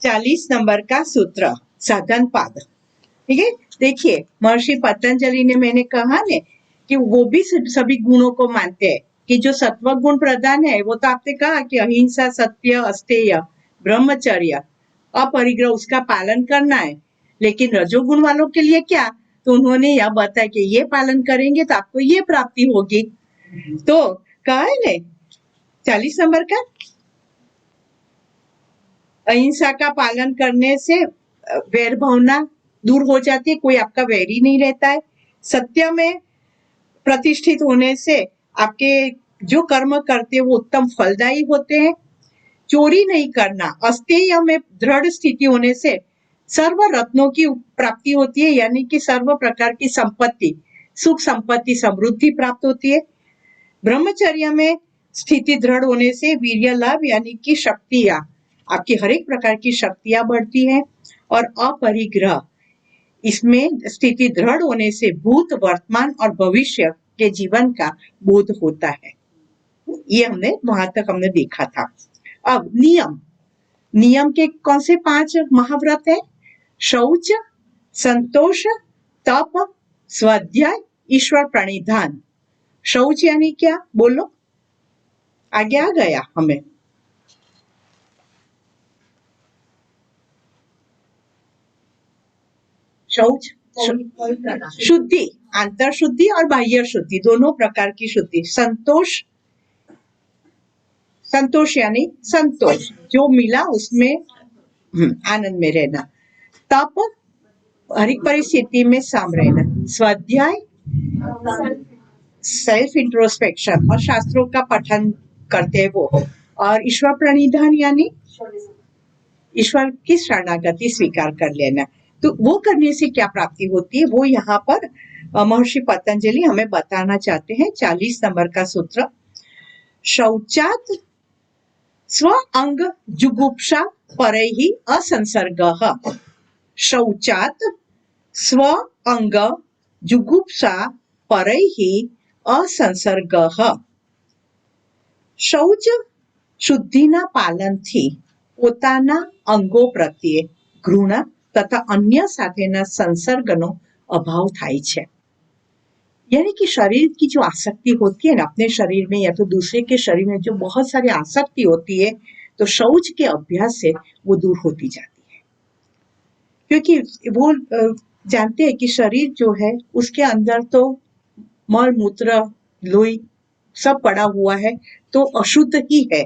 40 number का सूत्र साधन पाद। ठीक है, देखिए महर्षि पतंजलि ने, मैंने कहा ने कि वो भी सभी गुणों को मानते हैं कि जो सत्व गुण प्रधान है वो तो आपने कहा कि अहिंसा, सत्य, अस्तेय, ब्रह्मचर्य, अपरिग्रह उसका पालन करना है। लेकिन रजोगुण वालों के लिए क्या, तो उन्होंने यह बताया कि ये पालन करेंगे तो आपको ये प्राप्ति होगी। तो कहा है ने 40 नंबर का, अहिंसा का पालन करने से वैर भावना दूर हो जाती है, कोई आपका वैरी नहीं रहता है। सत्य में प्रतिष्ठित होने से आपके जो कर्म करते हैं वो उत्तम फलदायी होते हैं। चोरी नहीं करना, अस्तेय में दृढ़ स्थिति होने से सर्व रत्नों की प्राप्ति होती है, यानी कि सर्व प्रकार की संपत्ति, सुख संपत्ति, समृद्धि प्राप्त होती है। ब्रह्मचर्य में स्थिति दृढ़ होने से वीर्य लाभ यानी कि शक्तियां, आपकी हर एक प्रकार की शक्तियां बढ़ती हैं। और अपरिग्रह, इसमें स्थिति दृढ़ होने से भूत, वर्तमान और भविष्य के जीवन का बोध होता है। ये हमने वहां तक हमने देखा था। अब नियम, नियम के कौन से 5 महाव्रत है? शौच, संतोष, तप, स्वाध्याय, ईश्वर प्रणिधान। शौच यानी क्या, बोलो, आगे आ गया हमें। शौच शुद्धि, आंतर शुद्धि और बाह्य शुद्धि, दोनों प्रकार की शुद्धि। संतोष, संतोष यानी संतोष, जो मिला उसमें आनंद में रहना। तप, हर एक परिस्थिति में सम रहना। स्वाध्याय, सेल्फ इंट्रोस्पेक्शन और शास्त्रों का पठन करते हैं वो। और ईश्वर प्रणिधान यानी ईश्वर की शरणागति स्वीकार कर लेना। तो वो करने से क्या प्राप्ति होती है, वो यहाँ पर महर्षि पतंजलि हमें बताना चाहते हैं। 40 नंबर का सूत्र, शौचात स्व अंग जुगुप्सा परैहि असंसर्गः। शौचात स्व अंग जुगुप्सा परैहि असंसर्गः। શૌચ શુદ્ધિના પાલનથી પોતાના અંગો પ્રત્યે ઘૃણા તથા अन्य સાથેના સંસર્ગનો અભાવ થાય છે। यानी कि शरीर की जो आसक्ति होती है ना अपने शरीर में या तो दूसरे के शरीर में, जो बहुत सारी आसक्ति होती है, तो शौच के अभ्यास से वो दूर होती जाती है। क्योंकि वो जानते हैं कि शरीर जो है उसके अंदर तो मल मूत्र लोही सब पड़ा हुआ है, तो अशुद्ध ही है।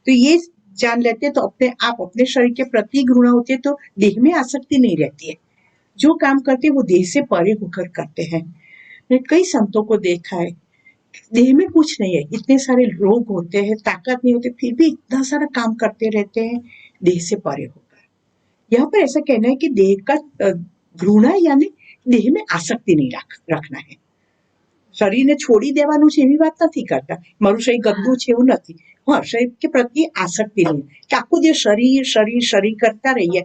तो ये जान लेते तो अपने आप अपने शरीर के प्रति घृणा होती है, तो देह में आसक्ति नहीं रहती है। जो काम करते हैं वो देह से परे होकर करते हैं। मैंने कई संतों को देखा है, देह में कुछ नहीं है, इतने सारे रोग होते हैं, ताकत नहीं होती, फिर भी इतना सारा काम करते रहते हैं देह से परे होकर। यहाँ पर ऐसा कहना है कि देह का घृणा यानी देह में આસક્તિ नहीं रखना है। શરીરને છોડી દેવાનું છે એવી વાત નથી કરતા, મારું શરીર ગંદુ છે એવું નથી। हाँ, शरीर के प्रति आसक्ति नहीं कि आखो दिन शरीर शरीर शरीर करता रहिए।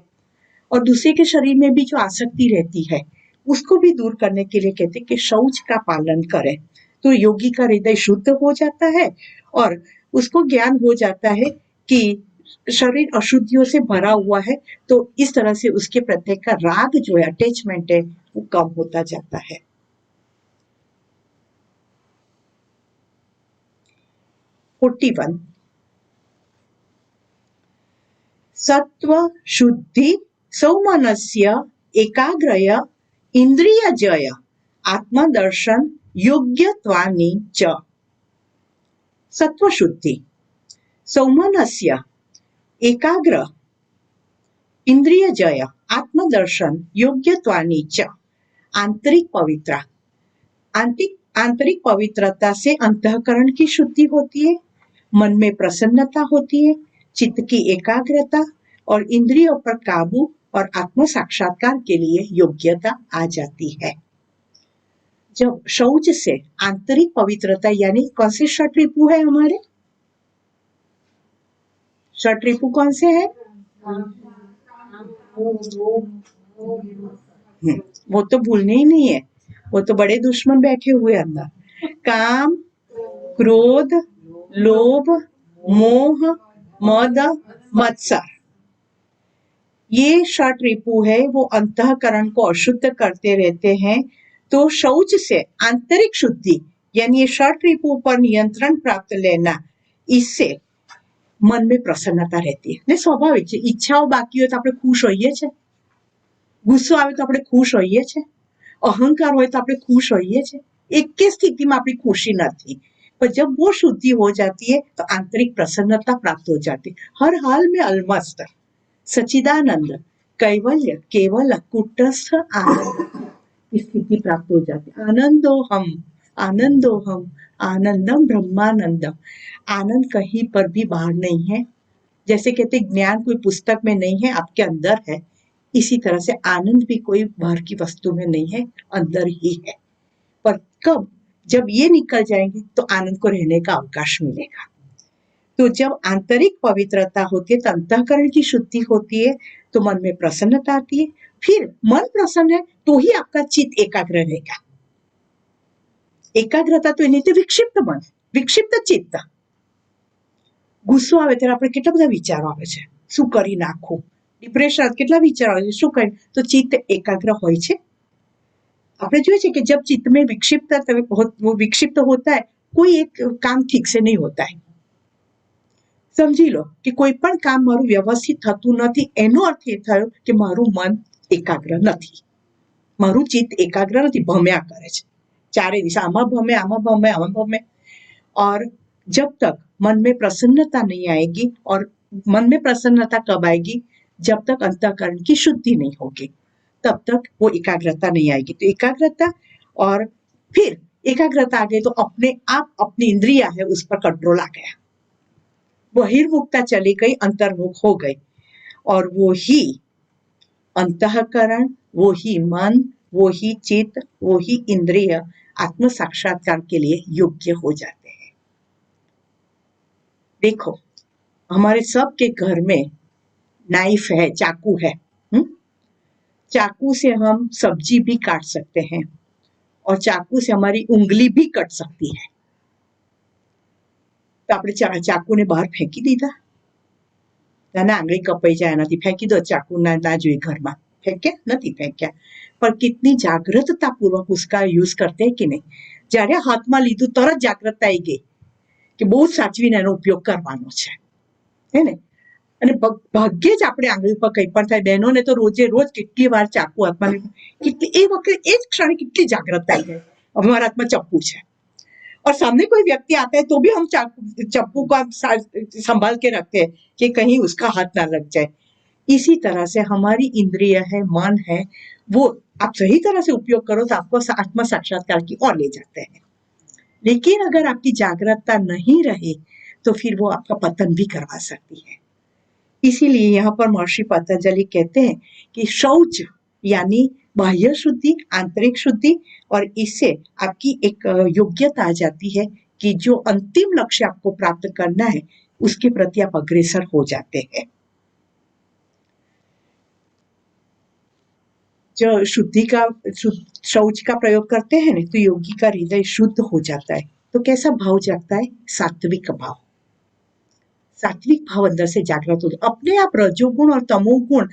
और दूसरे के शरीर में भी जो आसक्ति रहती है उसको भी दूर करने के लिए कहते हैं कि शौच का पालन करें, तो योगी का हृदय शुद्ध हो जाता है और उसको ज्ञान हो जाता है कि शरीर अशुद्धियों से भरा हुआ है, तो इस तरह से उसके प्रत्येक का राग जो है, अटैचमेंट है, वो कम होता जाता है। 41 सत्व शुद्धि सौमनस्य एकाग्रय इंद्रिय जय आत्मदर्शन योग्यत्वानि च। सत्व शुद्धि, सौमनस्य एकाग्र इंद्रिय जय आत्मदर्शन योग्यत्वानि च। आंतरिक पवित्रता, आंतरिक पवित्रता से अंतःकरण की शुद्धि होती है, मन में प्रसन्नता होती है, चित्त की एकाग्रता और इंद्रियों पर काबू और आत्म साक्षात्कार के लिए योग्यता आ जाती है। जब शौच से आंतरिक पवित्रता, यानी कौन से षट रिपु है हमारे? षट रिपु कौन से है? वो तो भूलने ही नहीं है, वो तो बड़े दुश्मन बैठे हुए अंदर। काम, क्रोध, लोभ, मोह, मद, मत्सर, ये षट रिपु है वो अंतःकरण को अशुद्ध करते रहते हैं। तो शौच से आंतरिक शुद्धि यानी ये षट रिपु पर नियंत्रण प्राप्त लेना, इससे मन में प्रसन्नता રહેતી है ને સ્વાભાવિક છે। ઈચ્છાઓ બાકી હોય તો આપણે ખુશ હોઈએ છે, ગુસ્સો આવે તો આપણે ખુશ હોઈએ છે, અહંકાર હોય तो આપણે खुश होइए छे। एक के स्थिति में अपनी खुशी नहीं, पर जब वो शुद्धि हो जाती है तो आंतरिक प्रसन्नता प्राप्त हो जाती है। हर हाल में अलमस्त सच्चिदानंद कैवल्य केवल कुटस्थ आनंद की स्थिति प्राप्त हो जाती है। आनंदो हम आनंदम ब्रह्मानंदम। आनंद कहीं पर भी बाहर नहीं है। जैसे कहते ज्ञान कोई पुस्तक में नहीं है, आपके अंदर है। इसी तरह से आनंद भी कोई बाहर की वस्तु में नहीं है, अंदर ही है। पर कब, जब ये निकल जाएंगे तो आनंद को रहने का अवकाश मिलेगा। तो जब आंतरिक पवित्रता होती है तो अंतःकरण की शुद्धि होती है, तो मन में प्रसन्नता आती है। फिर मन प्रसन्न है तो ही आपका चित्त एकाग्र रहेगा। एकाग्रता तो एनी विक्षिप्त मन, विक्षिप्त चित्त। ગુસ્સો આવે ત્યારે આપણે કેટલા બધા વિચારો આવે છે, શું કરી નાખું, ડિપ્રેશન કેટલા વિચારો આવે છે, શું કરી, તો ચિત્ત એકાગ્ર હોય છે। આપણે જોઈએ છે કે जब चित्त में वो विक्षिप्त होता है, कोई एक काम ठीक से नहीं होता है। સમજી લો કે કોઈ પણ કામ મારું વ્યવસ્થિત થતું નથી, એનો અર્થ એ થયો કે મારું મન એકાગ્ર નથી, મારું ચિત્ત એકાગ્ર નથી, ભમ્યા કરે છે ચારે દિશા, આમાં ભમે આમાં ભમે આમાં ભમે। और जब तक मन में प्रसन्नता नहीं आएगी, और मन में प्रसन्नता कब आएगी, जब तक अंतःकरण की शुद्धि नहीं होगी, तब तक वो एकाग्रता नहीं आएगी। तो एकाग्रता, और फिर एकाग्रता आ गई तो अपने आप अपनी इंद्रिया है उस पर कंट्रोल आ गया, बहिर्मुखता चली गई, अंतर्मुख हो गई, और वो ही अंतःकरण, वो ही मन, वो ही चित्त, वो ही इंद्रिय आत्म साक्षात्कार के लिए योग्य हो जाते हैं। देखो, हमारे सबके घर में नाइफ है, चाकू है। चाकू से हम सब्जी भी काट सकते हैं, और चाकू से हमारी उंगली भी कट सकती है। तो આપણે ચાકુને બહાર ફેંકી દીધા, ના આંગળી કપાઈ જાય એનાથી ફેંકી દો, ચાકુ ના જોઈએ ઘરમાં, ફેંક્યા નથી ફેંક્યા, पर कितनी जागृतता पूर्वक उसका यूज करते हैं कि नहीं। જ્યારે હાથમાં લીધું તરત જાગૃતતા આવી ગઈ કે બહુ સાચવીને એનો ઉપયોગ કરવાનો છે, હે ને। અને ભાગ્યે જ આપણે આંગળી ઉપર કંઈ પણ થાય, બહેનોને તો રોજે રોજ કેટલી વાર ચાકુ હાથમાં લીધું, કેટલી એ વખતે એ જ ક્ષણે કેટલી જાગૃતતા આવી જાય, हमारा हाथ में चप्पू है, और सामने कोई व्यक्ति आता है तो भी हम चप्पू को संभाल के रखते हैं कि कहीं उसका हाथ ना लग जाए। इसी तरह से हमारी इंद्रिय है, मन है, वो आप सही तरह से उपयोग करो तो आपको आत्म साक्षात्कार की ओर ले जाते हैं। लेकिन अगर आपकी जागरूकता नहीं रहे तो फिर वो आपका पतन भी करवा सकती है। इसीलिए यहाँ पर महर्षि पतंजलि कहते हैं कि शौच यानी बाह्य शुद्धि, आंतरिक शुद्धि, और इससे आपकी एक योग्यता आ जाती है कि जो अंतिम लक्ष्य आपको प्राप्त करना है उसके प्रति आप अग्रसर हो जाते हैं। जो शुद्धि का शौच का प्रयोग करते हैं ना, तो योगी का हृदय शुद्ध हो जाता है। तो कैसा भाव जागता है? सात्विक भाव। सात्विक भाव अंदर से जागृत हो जाता, अपने आप रजोगुण और तमोगुण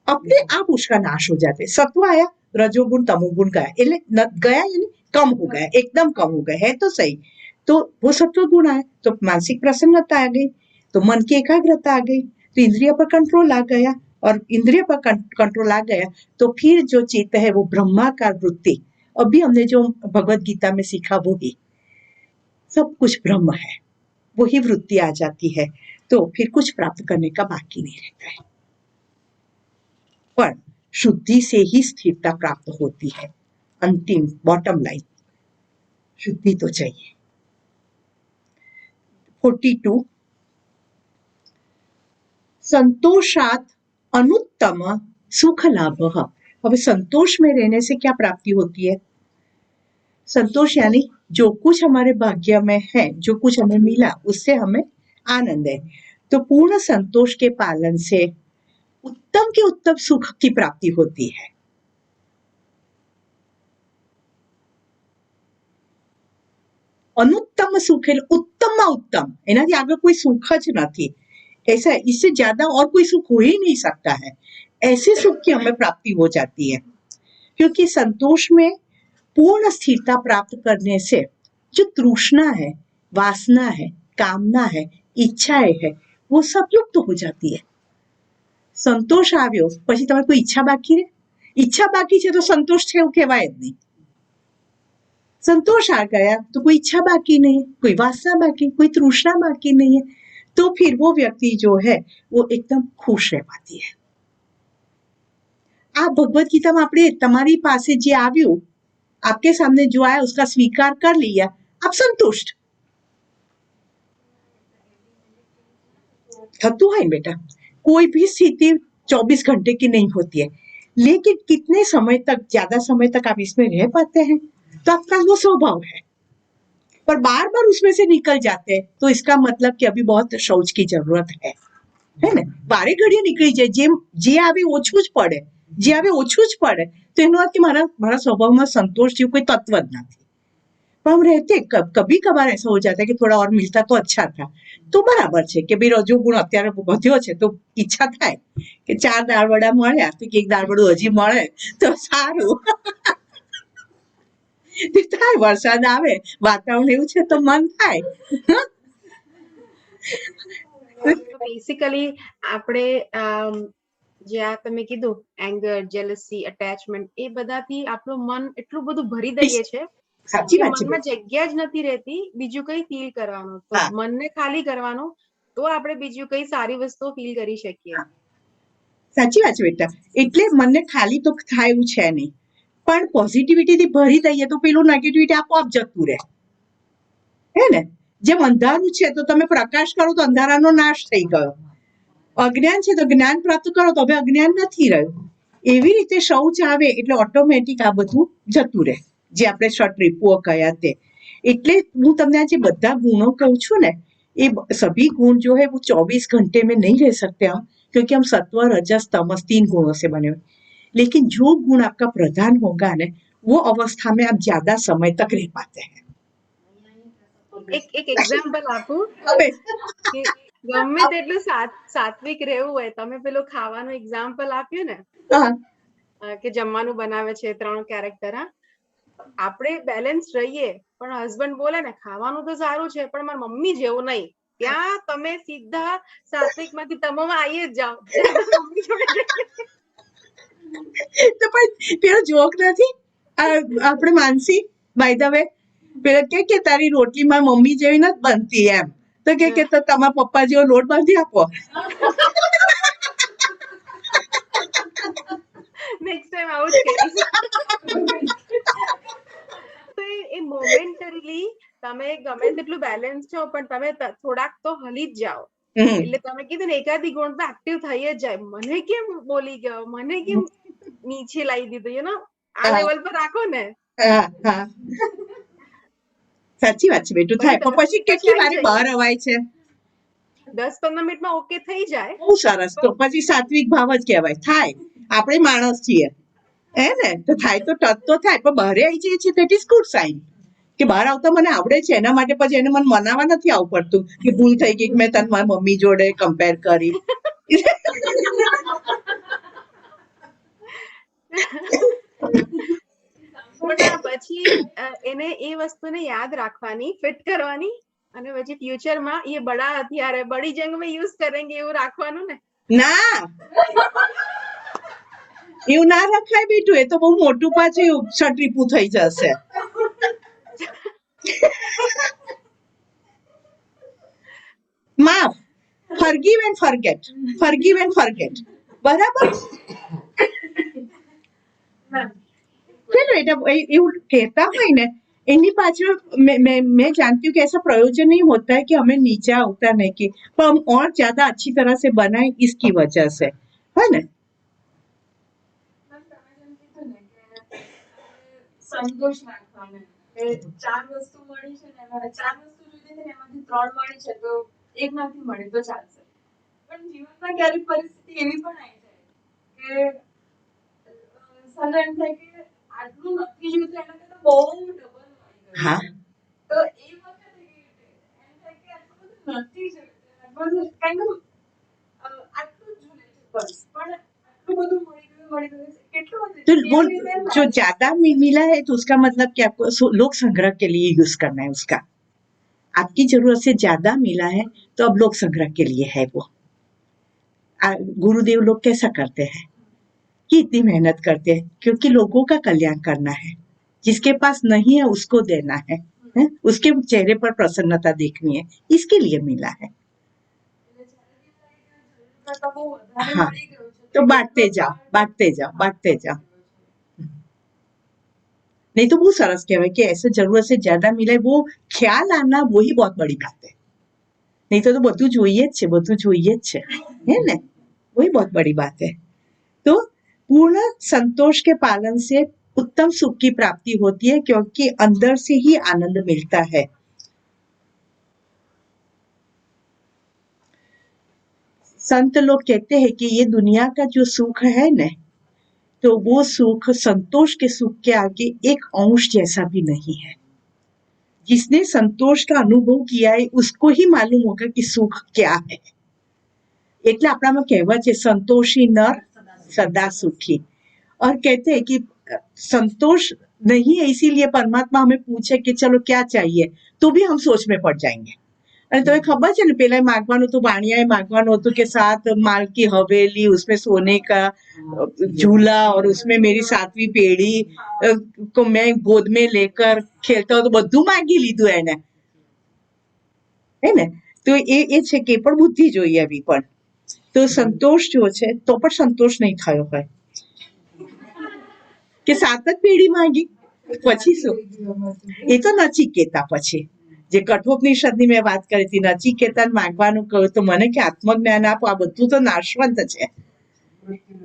अपने आप उसका नाश हो जाते। सत्व आया, रजोगुण तमोगुण गया, गया यानी कम हो गया, एकदम कम हो गया है तो सही। तो वो सत्व गुण आया तो मानसिक प्रसन्नता आ गई, तो मन की एकाग्रता आ गई, तो इंद्रिय पर कंट्रोल आ गया, और इंद्रिय पर कंट्रोल आ गया तो फिर जो चित्त है वो ब्रह्माकार वृत्ति, अभी हमने जो भगवत गीता में सीखा वो ही सब कुछ ब्रह्म है, वही वृत्ति आ जाती है। तो फिर कुछ प्राप्त करने का बाकी नहीं रहता है। पर शुद्धि से ही स्थिरता प्राप्त होती है। अंतिम बॉटम लाइन शुद्धि तो चाहिए। 42 संतोषात अनुत्तम सुख लाभ। अब संतोष में रहने से क्या प्राप्ति होती है? संतोष यानी जो कुछ हमारे भाग्य में है, जो कुछ हमें मिला उससे हमें आनंद है। तो पूर्ण संतोष के पालन से उत्तम के उत्तम सुख की प्राप्ति होती है। अनुत्तम सुख है उत्तम उत्तम, एनाથી આગળ કોઈ સુખ જ નથી। ऐसा इससे ज्यादा और कोई सुख हो ही नहीं सकता है। ऐसे सुख की हमें प्राप्ति हो जाती है, क्योंकि संतोष में पूर्ण स्थिरता प्राप्त करने से जो तृष्णा है, वासना है, कामना है, ઈચ્છાએ है, वो सब लुप्त हो जाती है. સંતોષ આવ્યો પછી તમે કોઈ ઈચ્છા બાકી રહે? ઈચ્છા બાકી છે તો સંતોષ છે એવું કહેવાય જ નહીં. संतोष आ गया तो कोई इच्छा बाकी नहीं, कोई वासना बाकी, कोई तृष्णा बाकी नहीं है, तो फिर वो व्यक्ति जो है वो एकदम खुश रह पाती है. આ ભગવદ ગીતામાં આપણે તમારી પાસે જે આવ્યું, आपके सामने जो आया उसका स्वीकार कर लिया, आप संतुष्ट थकू है बेटा. कोई भी स्थिति 24 घंटे की नहीं होती है, लेकिन कितने समय तक, ज्यादा समय तक आप इसमें रह पाते हैं, तो आपका वो स्वभाव है. पर बार बार उसमें से निकल जाते हैं तो इसका मतलब कि अभी बहुत शौच की जरूरत है ને. વારે ઘડીએ નીકળી જાય, જે આવે ઓછું જ પડે, જે આવે ઓછું જ પડે, તો એનો અર્થ કે મારા સ્વભાવમાં સંતોષ જેવું કોઈ તત્વ જ નથી. પણ हम रहते कभी कभार ऐसा हो जाता है कि थोड़ा और मिलता तो अच्छा था, तो बराबर છે કે ભાઈ રજોગુણ અત્યારે વધ્યો છે તો ઈચ્છા થાય કે 4 દાળ વડા મળ્યા તો કે એક દાળ વડું હજી મળે તો સારું. થાય, વરસાદ આવે, વાતાવરણ એવું છે તો મન થાય. બેસિકલી આપણે જે આ તમે કીધું એંગર, જેલસી, અટેચમેન્ટ, એ બધાથી આપણું મન એટલું બધું ભરી દઈએ છે સાચી કે વાત છે. મનમાં જગ્યા જ નથી રહેતી બીજું કઈ ફીલ કરવાનું. તો હા. મનને ખાલી કરવાનું તો આપણે બીજું કઈ સારી વસ્તુઓ ફીલ કરી શકીએ. સાચી વાત છે બેટા. એટલે મનને ખાલી તો થાય એવું છે નહીં, પણ પોઝિટિવિટીથી ભરી દઈએ તો પેલું નેગેટિવિટી આપોઆપ જતું રહે, હે ને. જેમ અંધારું છે તો તમે પ્રકાશ કરો તો અંધારાનો નાશ થઈ ગયો, અજ્ઞાન છે તો જ્ઞાન પ્રાપ્ત કરો તો હવે અજ્ઞાન નથી રહ્યું. એવી રીતે શૌચ આવે એટલે ઓટોમેટિક આ બધું જતું રહે, જે આપણે ષટ્રિપુઓ કયા તે. એટલે હું તમને આ જે બધા ગુણો કહું છું ને, ये सभी गुण जो है वो 24 घंटे में नहीं रह सकते हम, क्योंकि हम सत्व, रजस, तमस 3 गुणों से बने हुए. लेकिन जो गुण आपका प्रधान होगा ने, वो अवस्था में आप ज्यादा समय तक रह पाते हैं. એક એક્ઝામ્પલ આપું હવે કે ગમે તેટલું સાત્વિક રહેવું હોય, તમે પેલું ખાવાનું એક્ઝામ્પલ આપ્યું ને હા, કે જમવાનું બનાવે છે 3 કેરેક્ટર, આપણે બેલેન્સ રહીએ પણ હસબન્ડ બોલે ને ખાવાનું તો સારું છે પણ મારી મમ્મી જેવું નહીં, ત્યાં તમે સીધા સાત્વિક માંથી તમોમાં આવી જ જાઓ. મમ્મી જોડે તો પણ પેલો જોક નથી, આપણે માનસી બાય ધ વે પેલા કે તારી રોટલી મારી મમ્મી જેવી નથી બનતી એમ, તો કે તો તમારા પપ્પા જેવો લોટ બાંધી આપો. નેક્સ્ટ ટાઈમ આવું જ કહીશ. તો એ મોમેન્ટરીલી તમે ગમે તેટલું બેલેન્સ છો પણ તમે થોડાક તો હલી જ જાઓ. એટલે તમે કીધું ને એકાદી ગુણ તો એક્ટિવ થઈ જ જાય. મને કેમ બોલી ગયો, મને કેમ નીચે લાવી દીધું, યુ નો, આ લેવલ પર રાખો ને. સાચી વાત છે બેટું, થાય પણ પછી કેટલી વારે બહાર અવાય છે. 10-15 મિનિટમાં ઓકે થઈ જાય, બહુ સરસ. તો પછી સાત્વિક ભાવ જ કહેવાય. થાય, આપણે માણસ છીએ હે ને, તો થાય તો ટચ તો થાય, પણ બહાર આવી જઈએ છીએ ધેટ ઇઝ ગુડ સાઇન કે બહાર આવતા મને આવડે છે, એના માટે પછી એને મને મનાવવા નથી આવવું પડતું કે ભૂલ થઈ ગઈ કે મેં તને મારી મમ્મી જોડે કમ્પેર કરી. પણ પછી એને એ વસ્તુને યાદ રાખવાની, ફિટ કરવાની, અને પછી ફ્યુચરમાં એ બડા હથિયાર હે, બડી જંગ में યુઝ કરેંગે એવું રાખવાનું ને. ના, એવું ના રખાય બેટું, એ તો બહુ મોટું પાછું ષટ્રિપું થઈ જશે. માફ, forgive and forget, forgive and forget, બરાબર. એવું કહેતા હોય ને એની पाछळ मैं जानती हूँ कि ऐसा प्रयोजन नहीं होता है कि हमें नीचे होता नहीं कि, पर हम और ज्यादा अच्छी तरह से बनाए इसकी वजह से, है ना. સંતોષ રાખવાનો કે 4 વસ્તુ મળી છે ને, એમાં 4 વસ્તુ જોઈએ છે ને, એમાંથી 3 મળી છે તો એક નથી મળી તો ચાલશે. પણ જીવનમાં ક્યારેક પરિસ્થિતિ એવી પણ આવી જાય કે સલાહ એમ થાય કે આટલું નથી જોઈતું એના કરતા બહુ ડબલ મળી ગયું. હા, તો એ વખતે એમ થાય કે આટલું બધું નથી જોઈતું, આટલું કંઈક આટલું જ જોઈએ છે બસ, પણ આટલું આટલું બધું મળી ગયું કેટલું બધું तो वो કેવી રીતે जो ज्यादा मिला है तो उसका मतलब कि आपको लोक संग्रह के लिए यूज करना है उसका। आपकी जरूरत से ज्यादा मिला है तो अब लोक संग्रह के लिए है वो। गुरुदेव लोग कैसा करते हैं कि इतनी मेहनत करते हैं क्योंकि लोगों का कल्याण करना है। जिसके पास नहीं है उसको देना है, उसके चेहरे पर प्रसन्नता देखनी है, इसके लिए मिला है। કરતા બહુ વધારે हाँ, મળી ગયું છે तो बांटते जाओ, बांटते जाओ, बांटते जाओ। नहीं तो वो सरस कहवाय कि ऐसे जरूरत से ज्यादा मिला है, वो ख्याल आना वही बहुत बड़ी बात है। नहीं तो બધું જોઈએ જ છે, બધું જોઈએ જ છે, है ना? वही बहुत बड़ी बात है। तो पूर्ण संतोष के पालन से उत्तम सुख की प्राप्ति होती है क्योंकि अंदर से ही आनंद मिलता है। संत लोग कहते हैं कि ये दुनिया का जो सुख है न, तो वो सुख संतोष के सुख के आगे एक अंश जैसा भी नहीं है। जिसने संतोष का अनुभव किया है उसको ही मालूम होगा कि सुख क्या है। એટલે આપણામાં કહેવત છે संतोषी नर सदा सुखी। और कहते हैं कि संतोष नहीं है इसीलिए परमात्मा हमें पूछे कि चलो क्या चाहिए, तो भी हम सोच में पड़ जाएंगे। અને તમે ખબર છે ને પેલા માગવાનું તો વાણિયાએ માગવાનું હતું કે 7 माल की हवेली, उसमें सोने का झूला और उसमें मेरी 7वीं पेढ़ी को मैं गोद में लेकर खेलता हूँ, तो બધું માગી લીધું એને, હે ને? તો એ છે કે પણ બુદ્ધિ જોઈએ એવી પણ। તો સંતોષ જો છે તો પણ સંતોષ નહીં થયો હોય કે 7 જ પેઢી માગી પછી શું? એ તો નચિકેતા પછી જે કઠોપનિષદની મેં વાત કરી હતી, નચિકેતાને માગવાનું કહ્યું તો મને કે આત્મજ્ઞાન આપો, આ બધું તો નાશવંત છે,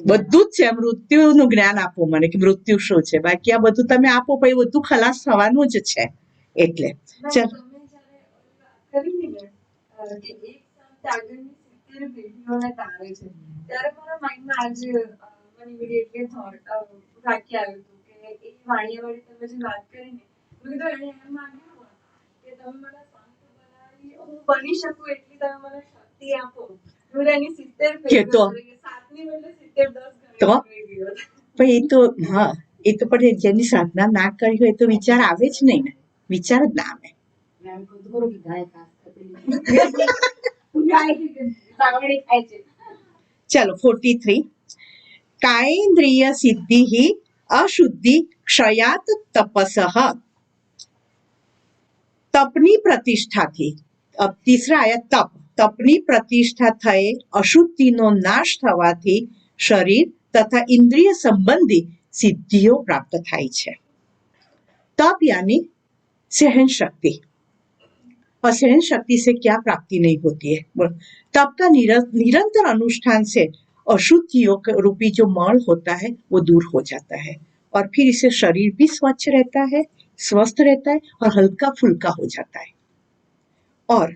બધું જ છે, મૃત્યુનું જ્ઞાન આપો મને કે મૃત્યુ શું છે, બાકી આ બધું તમે આપો પણ એ બધું ખલાસ થવાનું જ છે। એટલે ચાલ તમે જ્યારે કરી ને કે એક સંત આગળની 70 પેઢીઓને તારે છે, ત્યારે મારા માઇન્ડમાં આજે મને ઇમિડિયેટલી થોટ વાક્ય આવ્યું હતું કે એ વાણિયાવાળી તમે જે વાત કરી ને, મેં કીધું એને એમ માગ્યું હોય કે તમે મને સંત બનાવી, હું બની શકું એટલી તમે મને શક્તિ આપો। હું એની 70 કે તો પેઢીઓ 7ની બદલે 70 10 તો ગણી થઈ ગયો। પણ એ તો હા, એ તો પણ જેની સાધના ના કરી હોય તો વિચાર આવે જ નહીં ને, વિચાર જ ના આવે। चलो 43 कायेन्द्रिय सिद्धि ही अशुद्धि क्षयात तपसः। तपनी प्रतिष्ठा थी। अब तीसरा आया तप। तपनी प्रतिष्ठा थये अशुद्धिनो नाश थवाथी शरीर तथा इंद्रिय संबंधी सिद्धियों प्राप्त थाय छे। तप यानी सहन शक्ति। और सहन शक्ति से क्या प्राप्ति नहीं होती है? तप का निरंतर अनुष्ठान से अशुद्धियों रूपी जो मल होता है वो दूर हो जाता है और फिर इससे शरीर भी स्वच्छ रहता है, स्वस्थ रहता है और हल्का फुल्का हो जाता है और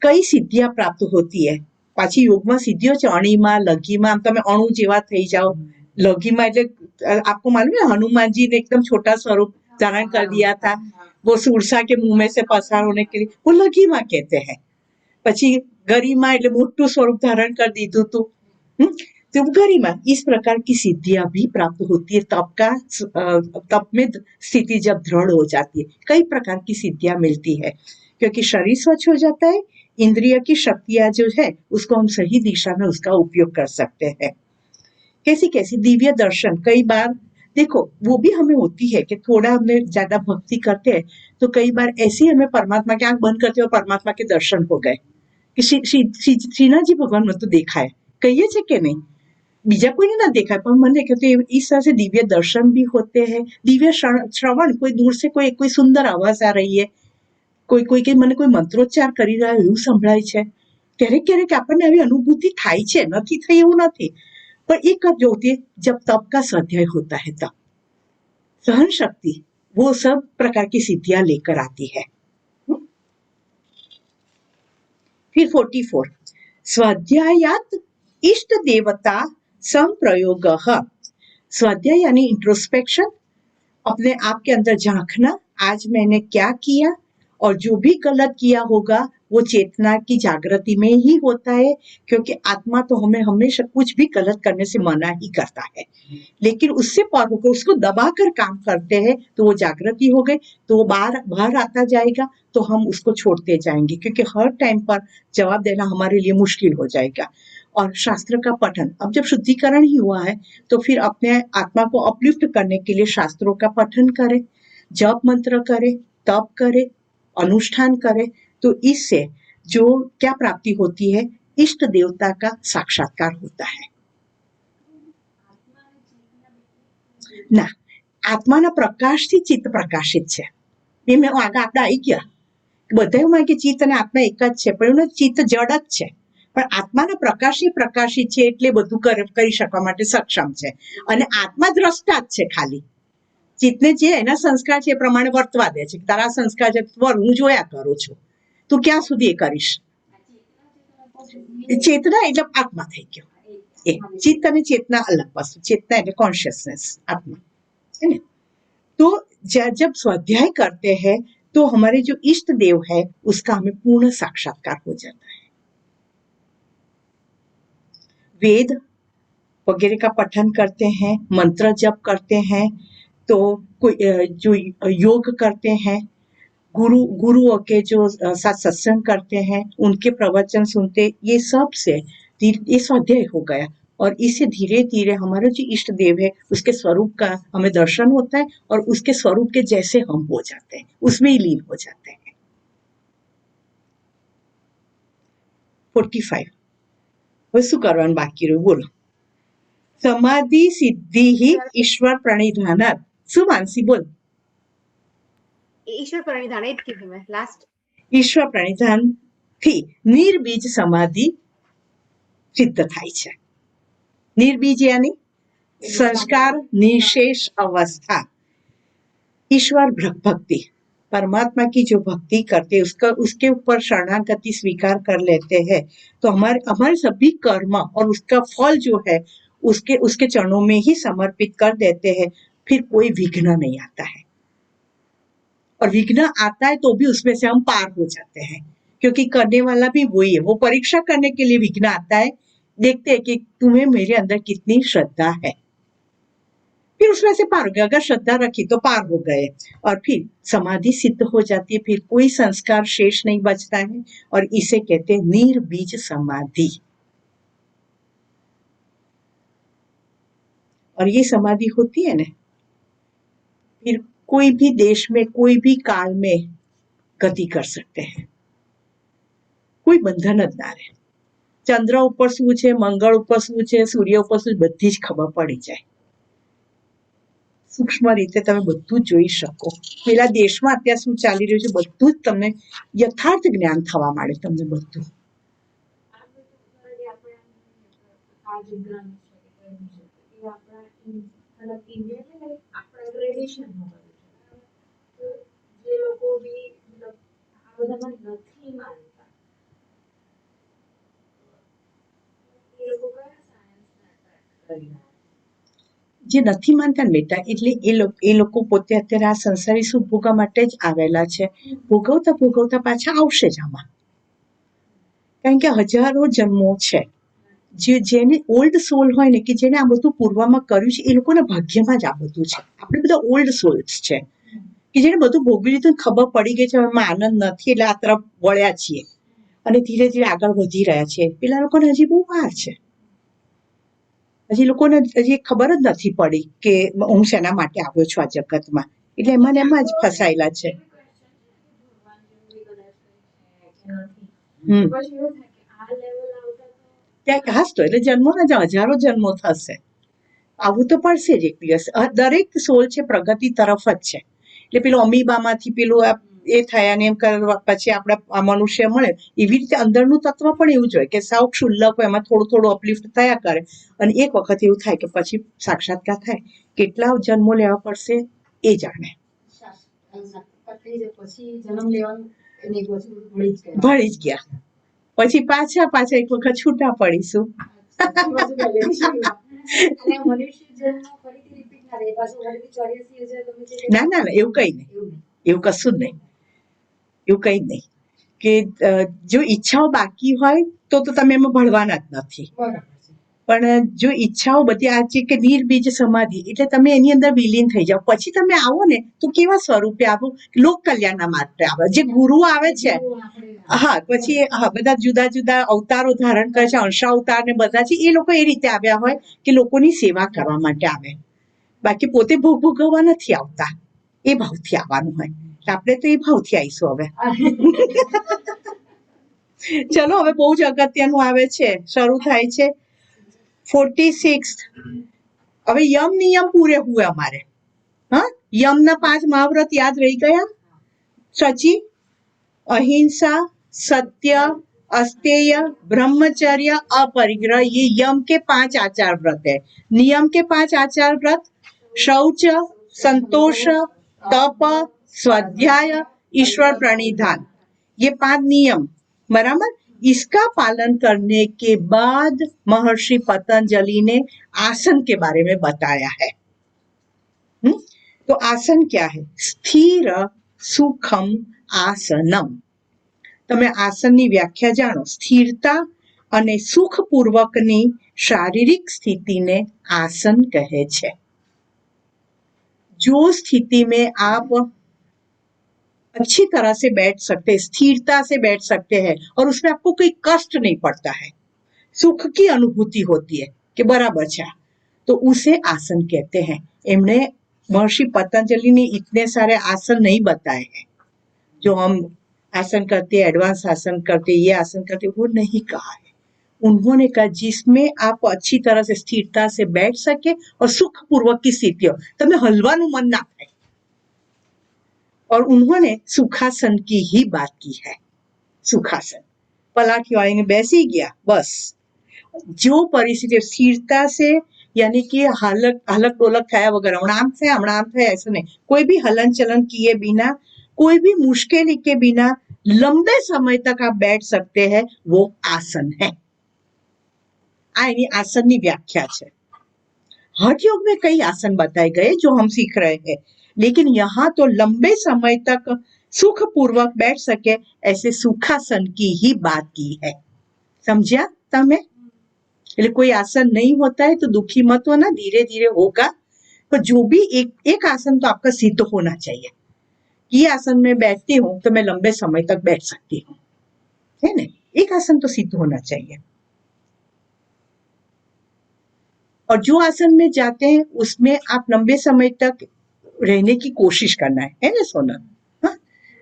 कई सिद्धियां प्राप्त होती है। पाછી યોગમાં સિદ્ધિઓ છે, અણીમાં લઘીમાં, આમ તમે અણુ જેવા થઈ જાઓ। લઘીમાં એટલે आपको मालूम है हनुमान जी ने एकदम छोटा स्वरूप धारण कर दिया था, वो सुरसा के मुंह में से पसार होने के लिए, वो लघीमा कहते हैं। પછી गरिमा એટલે મોટું स्वरूप धारण कर दीधું તું, तो गरिमा। इस प्रकार की सिद्धियां भी प्राप्त होती है। तप में स्थिति जब दृढ़ हो जाती है, कई प्रकार की सिद्धियां मिलती है क्योंकि शरीर स्वच्छ हो जाता है, इंद्रिय की शक्तियां जो है उसको हम सही दिशा में उसका उपयोग कर सकते हैं। कैसी कैसी दिव्य दर्शन, कई बार देखो वो भी हमें होती है कि थोड़ा हमने ज्यादा भक्ति करते हैं तो कई बार ऐसी हमें परमात्मा की आंख बंद करते हो परमात्मा के दर्शन हो गए कि श्रीनाथ जी भगवान મને તો દેખાય, કહીએ છે કે નહીં? બીજા કોઈને ના દેખાય પણ મને कहते इस तरह से दिव्य दर्शन भी होते हैं। दिव्य श्रवण, कोई दूर से कोई सुंदर आवाज आ रही है, कोई કે મને કોઈ મંત્રોચ્ચાર કરી રહ્યા એવું સંભળાય છે, ક્યારેક ક્યારેક આપણને આવી અનુભૂતિ થાય છે, નથી થઈ એવું નથી। पर एक कब जो होती है जब तप का स्वाध्याय होता है, तब सहन शक्ति वो सब प्रकार की सिद्धियां लेकर आती है। फिर 44 स्वाध्यायात इष्ट देवता संप्रयोग। स्वाध्याय यानी इंट्रोस्पेक्शन, अपने आप के अंदर झांकना, आज मैंने क्या किया और जो भी गलत किया होगा वो चेतना की जागृति में ही होता है, क्योंकि आत्मा तो हमें हमेशा कुछ भी गलत करने से मना ही करता है, लेकिन उससे पर होकर उसको दबाकर काम करते हैं तो वो जागृति हो गई, तो वो बाहर आता जाएगा, तो हम उसको छोड़ते जाएंगे, क्योंकि हर टाइम पर जवाब देना हमारे लिए मुश्किल हो जाएगा। और शास्त्र का पठन, अब जब शुद्धिकरण ही हुआ है तो फिर अपने आत्मा को अपलिफ्ट करने के लिए शास्त्रों का पठन करें, जप मंत्र करें, तप करें, अनुष्ठान करें, तो इससे जो क्या प्राप्ति होती है, इष्ट देवता का साक्षात्कार होता है। ના, આત્માના પ્રકાશથી ચિત્ત પ્રકાશિત છે. એ મેં આગળ આપણે આવી ગયા, બધા એવું માને કે ચિત્ત અને આત્મા એક જ છે, પણ એવું ચિત્ત જડ જ છે, પણ આત્માના પ્રકાશથી પ્રકાશિત છે એટલે બધું કરી શકવા માટે સક્ષમ છે. અને આત્મા દ્રષ્ટા જ છે ખાલી. ચિત્તને જે એના સંસ્કાર છે એ પ્રમાણે વર્તવા દે છે. તારા સંસ્કાર છે હું જોયા કરું છું, તું ક્યાં સુધી એ કરીશ. ચેતના એટલે આત્મા થઈ ગયો. चित्त અને चेतना अलग वस्तु, चेतना એટલે कॉन्शियसनेस, आत्मा है ना। तो जब स्वाध्याय करते हैं तो हमारे जो इष्ट देव है उसका हमें पूर्ण साक्षात्कार हो जाता है। वेद वगैरह का पठन करते हैं, मंत्र जप करते हैं, तो कोई जो योग करते हैं, गुरुओं के जो साथ सत्संग करते हैं, उनके प्रवचन सुनते, ये सब से ये स्वाध्याय हो गया। और इससे धीरे धीरे हमारा जो इष्ट देव है उसके स्वरूप का हमें दर्शन होता है और उसके स्वरूप के जैसे हम हो जाते हैं, उसमें ही लीन हो जाते हैं। 45 હવે શું કરવાનું બાકી રહ્યું બોલો. સમાધિ સિદ્ધિ ઈશ્વર પ્રણિધાનાત. શું માનસી બોલ. ઈશ્વર પ્રણિધાન એ જ કીધું મેં લાસ્ટ. ઈશ્વર પ્રણિધાન થી નિર્બીજ સમાધિ સિદ્ધ થાય છે. निर्बीज यानी संस्कार निशेष अवस्था, ईश्वर भक्ति, परमात्मा की जो भक्ति करते उसके ऊपर शरणागति स्वीकार कर लेते हैं, तो हमारे सभी कर्म और उसका फल जो है उसके चरणों में ही समर्पित कर देते हैं, फिर कोई विघ्न नहीं आता है। और विघ्न आता है तो भी उसमें से हम पार हो जाते हैं, क्योंकि करने वाला भी वही है। वो परीक्षा करने के लिए विघ्न आता है, देखते हैं कि तुम्हें मेरे अंदर कितनी श्रद्धा है, फिर उसमें से पार हो गए। अगर श्रद्धा रखी तो पार हो गए, और फिर समाधि सिद्ध हो जाती है, फिर कोई संस्कार शेष नहीं बचता है, और इसे कहते हैं निर्बीज समाधि। और ये समाधि होती है ना, फिर कोई भी देश में कोई भी काल में गति कर सकते हैं, कोई बंधन જ ના રહે। ચંદ્ર ઉપર શું છે, મંગળ ઉપર શું છે, સૂર્ય ઉપર શું, બધી જ ખબર પડી જાય। સૂક્ષ્મ રીતે તમે બધું જોઈ શકો। પેલા દેશમાં અત્યારે શું ચાલી રહ્યું છે બધું જ તમને યથાર્થ જ્ઞાન થવા માંડે, તમને બધું। જે નથી માનતા ને બેટા, એટલે એ લોકો પોતે અત્યારે આ સંસારી સુખ ભોગવા માટે જ આવેલા છે, ભોગવતા ભોગવતા પાછા આવશે જ આમાં। કારણ કે હજારો જન્મો છે, જેને ઓલ્ડ સોલ હોય ને, કે જેને આ બધું પૂર્વમાં કર્યું છે, એ લોકોના ભાગ્યમાં જ આ બધું છે। આપણે બધા ઓલ્ડ સોલ્સ છે કે જેને બધું ભોગવી લીધું, ખબર પડી ગઈ છે, એમાં આનંદ નથી, એટલે આ તરફ વળ્યા છીએ અને ધીરે ધીરે આગળ વધી રહ્યા છે। પેલા લોકોને હજી બહુ વાર છે, હજી લોકોને હજી ખબર જ નથી પડી કે હું શેના માટે આવ્યો છું આ જગતમાં, એટલે એમાં ને એમાં જ ફસાયેલા છે। હાસ તો એટલે જન્મોના જ હજારો જન્મો થશે, આવવું તો પડશે જ એક દિવસ। દરેક સોલ છે પ્રગતિ તરફ જ છે, એટલે પેલું અમીબામાંથી પેલું એ થયા ને એમ પછી આપણા મનુષ્ય મળે, એવી રીતે અંદરનું તત્વ પણ એવું જ હોય કે સાવ ક્ષુલ્લક હોય, એમાં થોડું થોડું અપલિફ્ટ થયા કરે, અને એક વખત એવું થાય કે પછી સાક્ષાત્કાર થાય। કેટલા જન્મો લેવા પડશે એ જાણે, ભળી જ ગયા પછી પાછા એક વખત છૂટા પડીશું। ના ના ના, એવું કઈ નહીં, એવું કશું જ નહીં, એવું કઈ જ નહીં કે જો ઈચ્છાઓ બાકી હોય તો તમે એમાં ભળવાના જ નથી. પણ જો ઈચ્છાઓ બધી આ છે કે નિર્બીજ સમાધિ એટલે તમે એની અંદર વિલીન થઈ જાઓ, પછી તમે આવો ને તો કેવા સ્વરૂપે આવો? લોક કલ્યાણના માટે આવે. જે ગુરુ આવે છે, હા, પછી હા, બધા જુદા જુદા અવતારો ધારણ કરે છે, અંશાવતાર ને બધા છે, એ લોકો એ રીતે આવ્યા હોય કે લોકોની સેવા કરવા માટે આવે, બાકી પોતે ભોગ ભોગવવા નથી આવતા. એ ભાવથી આવવાનું હોય. આપણે તો એ ભાવથી આવીશું હવે. ચલો હવે બહુ જ અગત્યનું આવે છે, શરૂ થાય છે 46. હવે યમ નિયમ પૂરે હુએ हमारे. हाँ, यमना 5 महाव्रत याद रही गया? सची, अहिंसा, सत्य, अस्तेय, ब्रह्मचर्य, अपरिग्रह, ये यम के 5 आचार व्रत है. नियम के 5 आचार व्रत शौच, संतोष, तप, स्वाध्याय, ईश्वर प्रणिधान, ये 5 नियम. बराबर. इसका पालन करने के बाद महर्षि पतंजलि ने आसन के बारे में बताया है. तो आसन क्या है? स्थिर सुखम आसनम. તમે આસનની વ્યાખ્યા જાણો. સ્થિરતા અને સુખપૂર્વકની શારીરિક સ્થિતિને आसन કહે છે. जो स्थिति में आप अच्छी तरह से बैठ सकते हैं, स्थिरता से बैठ सकते हैं और उसमें आपको कोई कष्ट नहीं पड़ता है, सुख की अनुभूति होती है कि बराबर है, तो उसे आसन कहते हैं. एमने महर्षि पतंजलि ने इतने सारे आसन नहीं बताए हैं जो हम आसन करते, एडवांस आसन करते, ये आसन करते, वो नहीं कहा है. उन्होंने कहा जिसमें आप अच्छी तरह से स्थिरता से बैठ सके और सुखपूर्वक की स्थिति हो, तमें हलवानु मन ना થાય. और उन्होंने सुखासन की ही बात की है. सुखासन पलाठी वाली ने बैसी गया, बस जो परिस्थिति स्थिरता से, यानी कि हलक डोलक थया वगैरह, आम थे ऐसा नहीं, कोई भी हलन चलन किए बिना, कोई भी मुश्किली के बिना लंबे समय तक आप बैठ सकते हैं, वो आसन है. आसन की व्याख्या है. हठ योग में कई आसन बताए गए जो हम सीख रहे हैं, लेकिन यहाँ तो लंबे समय तक सुखपूर्वक बैठ सके ऐसे सुखासन की ही बात की है. समझा तमें? એટલે कोई आसन नहीं होता है तो दुखी मत होना, धीरे धीरे होगा. पर जो भी एक आसन तो आपका सिद्ध होना चाहिए. ये आसन में बैठती हूँ तो मैं लंबे समय तक बैठ सकती हूँ, है ना? एक आसन तो सिद्ध होना चाहिए. और जो आसन में जाते हैं उसमें आप लंबे समय तक रहने की कोशिश करना है ना सोना? हाँ,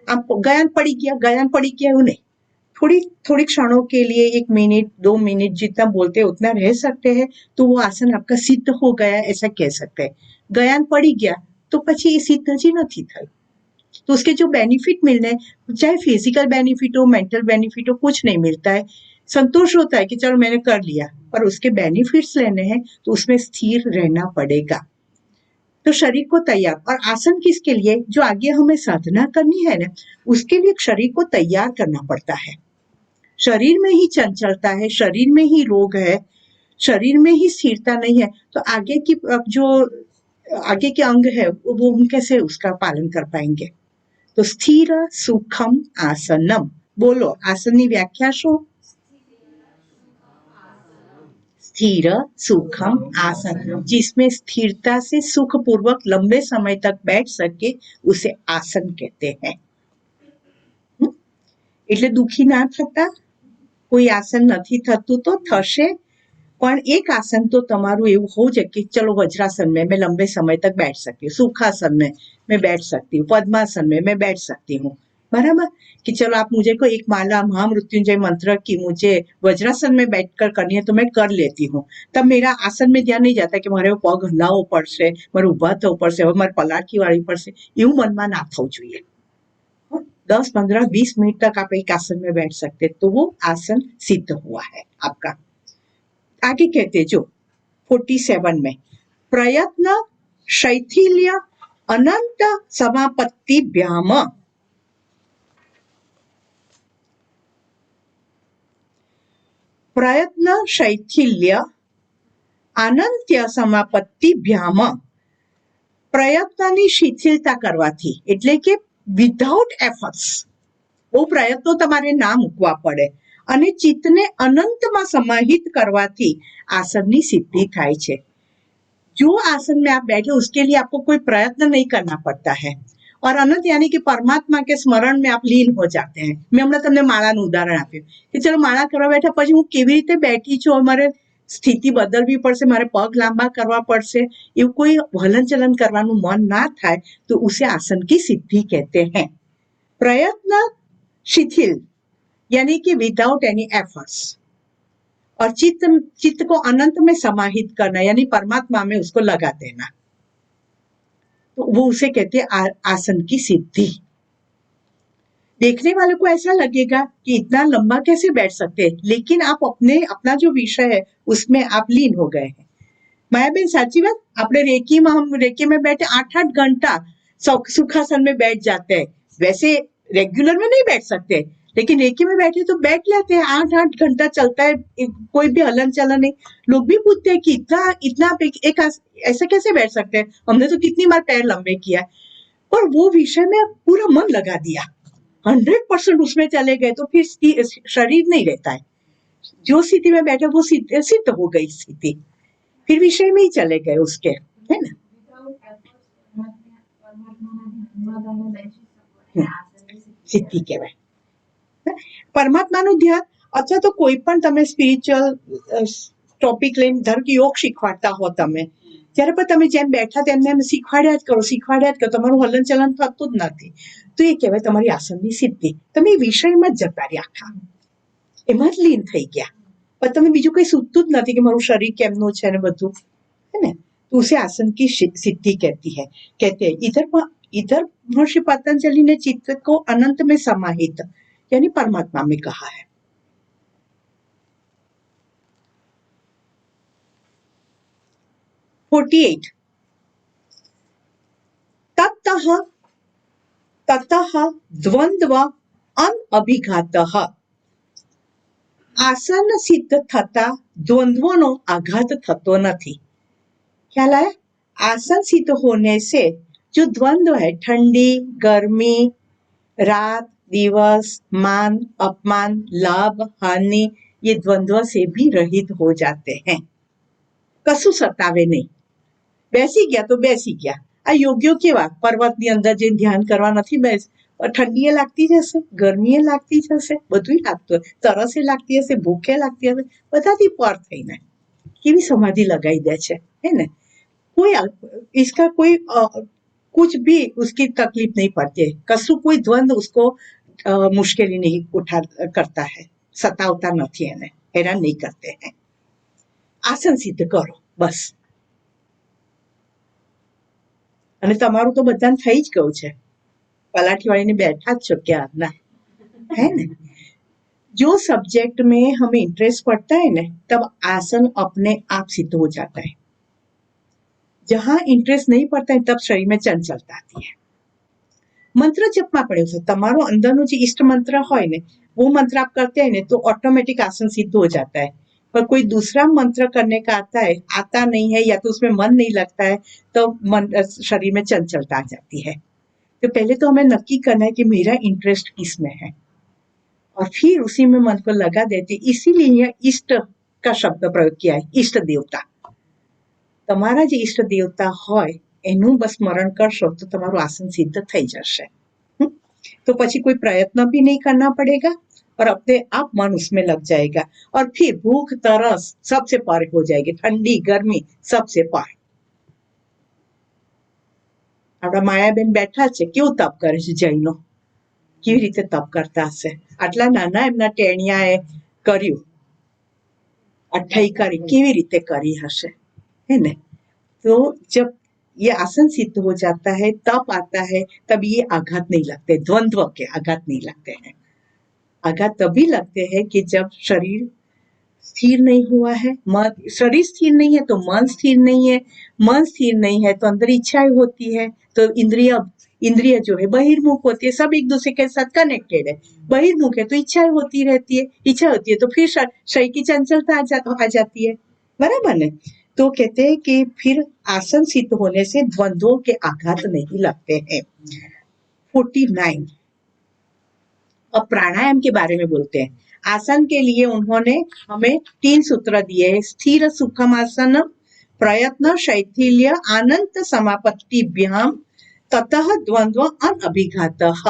आप गयान पड़ी गया नहीं, थोड़ी क्षणों के लिए 1 मिनट 2 मिनट जितना बोलते हैं उतना रह सकते हैं, तो वो आसन आपका सिद्ध हो गया, ऐसा कह सकते हैं. गयान पड़ी गया तो પછી એ સિદ્ધ જ નથી થયું. तो उसके जो बेनिफिट मिलने, चाहे फिजिकल बेनिफिट हो, मेंटल बेनिफिट हो, कुछ नहीं मिलता है. संतोष होता है कि चलो मैंने कर लिया, पर उसके बेनिफिट्स लेने हैं तो उसमें स्थिर रहना पड़ेगा. तो शरीर को तैयार, और आसन किसके लिए? जो आगे हमें साधना करनी है ना, उसके लिए शरीर को तैयार करना पड़ता है. शरीर में ही चंचलता है, शरीर में ही रोग है, शरीर में ही स्थिरता नहीं है, तो आगे के अंग है वो हम कैसे उसका पालन कर पाएंगे? तो स्थिर सुखम आसनम. बोलो आसनની વ્યાખ્યા શું? स्थिर सुखम आसन, जिसमें स्थिरता से सुखपूर्वक लंबे समय तक बैठ सके उसे आसन कहते हैं. એટલે દુખી ના થતા. કોઈ આસન નથી થતું તો થશે, પણ એક આસન તો તમારું એવું હોવું જોઈએ કે ચલો वज्रासन में मैं लंबे समय तक बैठ सकती हूँ, सुखासन में मैं बैठ सकती हूँ, पद्मासन में मैं बैठ सकती हूँ. बराबर कि चलो आप मुझे को एक माला महामृत्युंजय मंत्र की मुझे वज्रासन में बैठकर करनी है तो मैं कर लेती हूँ. तब मेरा आसन में ध्यान नहीं जाता कि मारे पग हलावવો પડશે, મારે ઊભા થવું પડશે, હવે મારે પલાઠી વાળવી પડશે, એવું મનમાં ના થવું જોઈએ. 10, 15, 20 मिनट तक आप एक आसन में बैठ सकते, तो वो आसन सिद्ध हुआ है आपका. आगे कहते जो 47 में प्रयत्न शैथिल्य अनंत समापत्तिभ्याम. प्रयत्न शैथिल्य अनंत्य समापत्तिभ्याम. પ્રયત્નની શિથિલતા કરવાથી એટલે કે વિધાઉટ એફર્ટ્સ, બહુ પ્રયત્નો તમારે ના મૂકવા પડે અને ચિત્તને અનંતમાં સમાહિત કરવાથી આસનની સિદ્ધિ થાય છે. जो आसन में आप बैठे उसके लिए आपको कोई प्रयत्न नहीं करना पड़ता है और अनंत यानी कि परमात्मा के स्मरण में आप लीन हो जाते हैं. મેં હમણાં તમને માળાનું ઉદાહરણ આપ્યું કે ચલો માળા કરવા બેઠા પછી હું કેવી રીતે બેઠી છું, મારે સ્થિતિ બદલવી પડશે, મારે પગ લાંબા કરવા પડશે, એવું કોઈ હલન ચલન કરવાનું મન ના થાય તો उसे आसन की सिद्धि कहते हैं. प्रयत्न शिथिल यानी कि विदाउट एनी एफर्ट्स और चित्त को अनंत में समाहित करना यानी परमात्मा में उसको लगा देना, तो वो उसे कहते हैं आसन की सिद्धि. देखने वाले को ऐसा लगेगा कि इतना लंबा कैसे बैठ सकते हैं, लेकिन आप अपना जो विषय है उसमें आप लीन हो गए हैं. मायाबेन साची बात, આપણે हम रेकी में बैठे 8-8 घंटा सुखासन में बैठ जाते हैं. वैसे रेगुलर में नहीं बैठ सकते, लेकिन रेकी में बैठे तो बैठ लेते हैं. 8-8 घंटा चलता है, कोई भी हलन चलन नहीं. लोग भी पूछते हैं कि इतना एक ऐसा कैसे बैठ सकते हैं, हमने तो कितनी बार पैर लंबे किया है. और वो विषय में पूरा मन लगा दिया, 100% उसमें चले गए तो फिर शरीर नहीं रहता है. जो स्थिति में बैठे वो सिद्ध हो गई स्थिति, फिर विषय में ही चले गए उसके, है ना. સિદ્ધિ કહેવાય. પરમાત્માનું ધ્યાન અથવા તો કોઈ પણ તમે સ્પિરિચ્યુઅલ ટોપિક લઈને ધારો કે યોગ શીખવાડતા હો તમે, ત્યારે પણ તમે જેમ બેઠા તેમને એમ શીખવાડ્યા જ કરો, તમારું હલન ચલન થતું જ નથી, તો એ કહેવાય તમારી આસનની સિદ્ધિ. તમે એ વિષયમાં જ જતા રહ્યા, આખા એમાં જ લીન થઈ ગયા, પણ તમે બીજું કઈ સૂચતું જ નથી કે મારું શરીર કેમનું છે ને બધું, है ना. तो उसे आसन की सिद्धि कहते हैं. इधर महर्षि पतंजलि ने चित्त को अनंत में समाहित यानी परमात्मा में कहा है. ततः द्वंद्व अनअभिघातः. આસન સિદ્ધ થતા દ્વંદ્વનો આઘાત થતો નથી. ख्याल आया. आसन सिद्ध होने से जो द्वंद्व है, ठंडी गर्मी, रात दिवस, मान अपमान, लाभ हानि, ये द्वंद्व से भी रहित हो जाते हैं. કશું સતાવે નહીં. બેસી ગયા તો બેસી ગયા. આ યોગ્યો કેવા પર્વતની અંદર જઈને ધ્યાન કરવા નથી ઠંડીએ લાગતી જશે, ગરમીએ લાગતી જશે, બધું લાગતું, તરસે લાગતી હશે, ભૂખે લાગતી હશે, બધાથી પર થઈને કેવી સમાધિ લગાવી દે છે, હે ને. इसका कोई कुछ भी उसकी तकलीफ नहीं पड़ती है, कसु कोई द्वंद्व उसको मुश्किल नहीं करता है, सतावता नहीं है, हैरान नहीं करते हैं. आसन सिद्ध करो बस. અને તમારું તો બધાને થઈ જ ગયું છે, પલાઠી વાળીને બેઠા જ છો ક્યારના, है ना. जो सब्जेक्ट में हमें इंटरेस्ट पड़ता है ना, तब आसन अपने आप सिद्ध हो जाता है. जहां इंटरेस्ट नहीं पड़ता है तब शरीर में चंचलता आती है. मंत्र जपमा पड़े છે, તમારો અંદરનો જે इष्ट मंत्र હોય ને, वो मंत्र आप करते हैं ना तो ऑटोमेटिक आसन सिद्ध हो जाता है. पर कोई दूसरा मंत्र करने का आता नहीं है, या तो उसमें मन नहीं लगता है, तो शरीर में चंचलता आ जाती है. तो पहले तो हमें नक्की करना है कि मेरा इंटरेस्ट किस में है, और फिर उसी में मन को लगा देते. इसीलिए इष्ट का शब्द प्रयोग किया है, इष्ट देवता. તમારા જે ઈષ્ટ દેવતા હોય એનું બસ સ્મરણ કરશો તો તમારું આસન સિદ્ધ થઈ જશે. तो પછી कोई प्रयत्न भी नहीं करना पड़ेगा और अपने आप मन उसमें लग जाएगा, और फिर भूख तरस सबसे पार हो जाएगी, ठंडी गर्मी सबसे पार. આપણા માયાબેન બેઠા છે, કેવું તપ કરે છે જૈનો, કેવી રીતે તપ કરતા હશે. આટલા નાના એમના ટેણિયાએ કર્યું, અઠ્ઠાઈ કરી, કેવી રીતે કરી હશે, है ना. तो जब ये आसन सिद्ध हो जाता है, तप आता है, तब ये आघात नहीं लगते, द्वंद्व के आघात नहीं लगते हैं. आघात तभी लगते हैं कि जब शरीर स्थिर नहीं हुआ है, शरीर स्थिर नहीं है तो मन स्थिर नहीं है, मन स्थिर नहीं है तो अंदर इच्छाएं होती है, तो इंद्रिय जो है बहिर्मुख होती है, सब एक दूसरे के साथ कनेक्टेड है. बहिर्मुख है तो इच्छाएं होती रहती है, इच्छा होती है तो फिर शरीर की चंचलता आ जाती है, बराबर ने. तो कहते हैं कि फिर आसन सिद्ध होने से द्वंद्वों के आघात नहीं लगते हैं. 49 अब प्राणायाम के बारे में बोलते हैं। आसन के लिए उन्होंने हमें 3 सूत्र दिए हैं। स्थिर सुखम आसन, प्रयत्न शैथिल्य आनंद समापत्तिभ्याम ततः द्वंद्व अनभिघातः।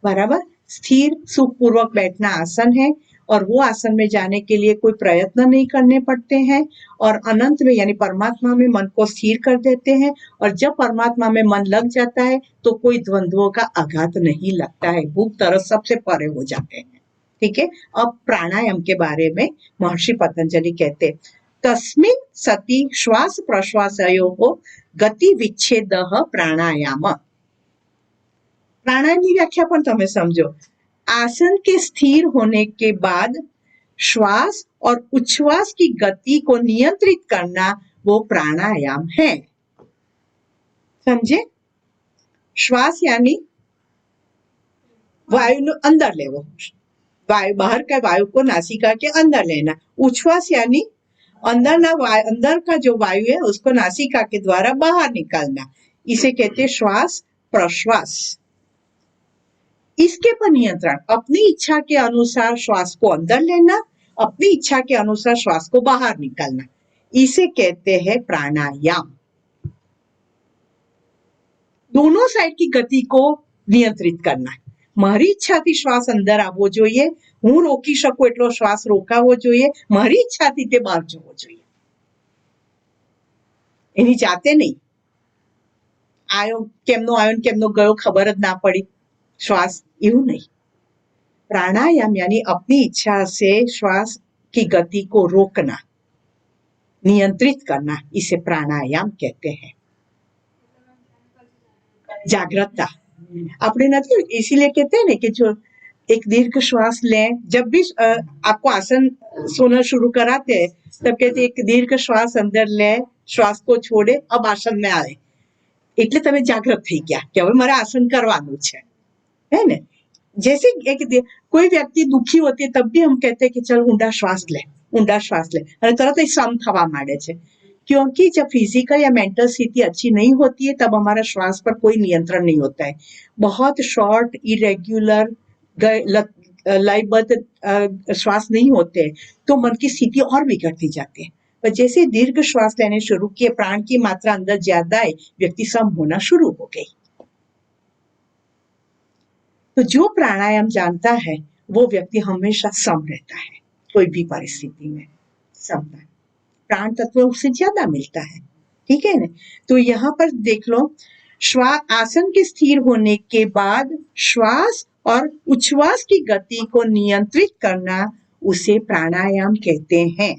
बराबर। स्थिर सुखपूर्वक बैठना आसन है और वो आसन में जाने के लिए कोई प्रयत्न नहीं करने पड़ते हैं और अनंत में यानी परमात्मा में मन को स्थिर कर देते हैं और जब परमात्मा में मन लग जाता है तो कोई द्वंद्वों का आघात नहीं लगता है, भूख तरस सबसे परे हो जाते हैं। ठीक है। अब प्राणायाम के बारे में महर्षि पतंजलि कहते हैं, तस्मिन् सति श्वास प्रश्वासयोः गति विच्छेदः प्राणायाम। प्राणायाम की व्याख्या पण તમે समझो। आसन के स्थिर होने के बाद श्वास और उच्छ्वास की गति को नियंत्रित करना वो प्राणायाम है। समझे? श्वास यानी वायु अंदर लेवो, वायु बाहर का वायु को नासिका के अंदर लेना। उच्छ्वास यानी अंदर का जो वायु है उसको नासिका के द्वारा बाहर निकालना, इसे कहते हैं श्वास प्रश्वास। इसके पर नियंत्रण, अपनी इच्छा के अनुसार श्वास को अंदर लेना, अपनी इच्छा के अनुसार श्वास को बाहर निकालना, इसे कहते हैं प्राणायाम। दोनों साइड की गति को नियंत्रित करना। મારી ઈચ્છાથી શ્વાસ અંદર આવવો જોઈએ, હું રોકી શકું એટલો શ્વાસ રોકાવો જોઈએ, મારી ઈચ્છાથી તે બહાર જવો જોઈએ, એની જાતે નહીં। આયો કેમનો આયો ને કેમનો ગયો ખબર જ ના પડી, श्वास એવું नहीं। प्राणायाम यानी अपनी इच्छा से श्वास की गति को रोकना, नियंत्रित करना, इसे प्राणायाम कहते हैं। जागृतता अपने नहीं, इसीलिए कहते हैं ना कि जो एक दीर्घ श्वास लें, जब भी आपको आसन सोना शुरू कराते हैं तब कहते हैं एक दीर्घ श्वास अंदर ले, श्वास को छोड़े, अब आसन में आए, એટલે તમે જાગૃત થઈ ગયા કે હવે મારે આસન કરવાનું છે, है ना। जैसे एक कोई व्यक्ति दुखी होती है तब भी हम कहते हैं कि चल ऊंडा श्वास ले, ऊंडा श्वास ले, और तरत ही सम थवा માંડે છે, क्योंकि जब फिजिकल या मेंटल स्थिति अच्छी नहीं होती है तब हमारा श्वास पर कोई नियंत्रण नहीं होता है। बहुत शॉर्ट इरेग्युलर लयबद्ध श्वास नहीं होते हैं तो मन की स्थिति और बिगड़ती जाती है। पर जैसे दीर्घ श्वास लेने शुरू किए, प्राण की मात्रा अंदर ज्यादा है, व्यक्ति सम होना शुरू हो गई। तो जो प्राणायाम जानता है वो व्यक्ति हमेशा सम रहता है, कोई भी परिस्थिति में समता है। प्राण तत्व उससे ज्यादा मिलता है। ठीक है ना। तो यहाँ पर देख लो, आसन के स्थिर होने के बाद श्वास और उच्छ्वास की गति को नियंत्रित करना, उसे प्राणायाम कहते हैं।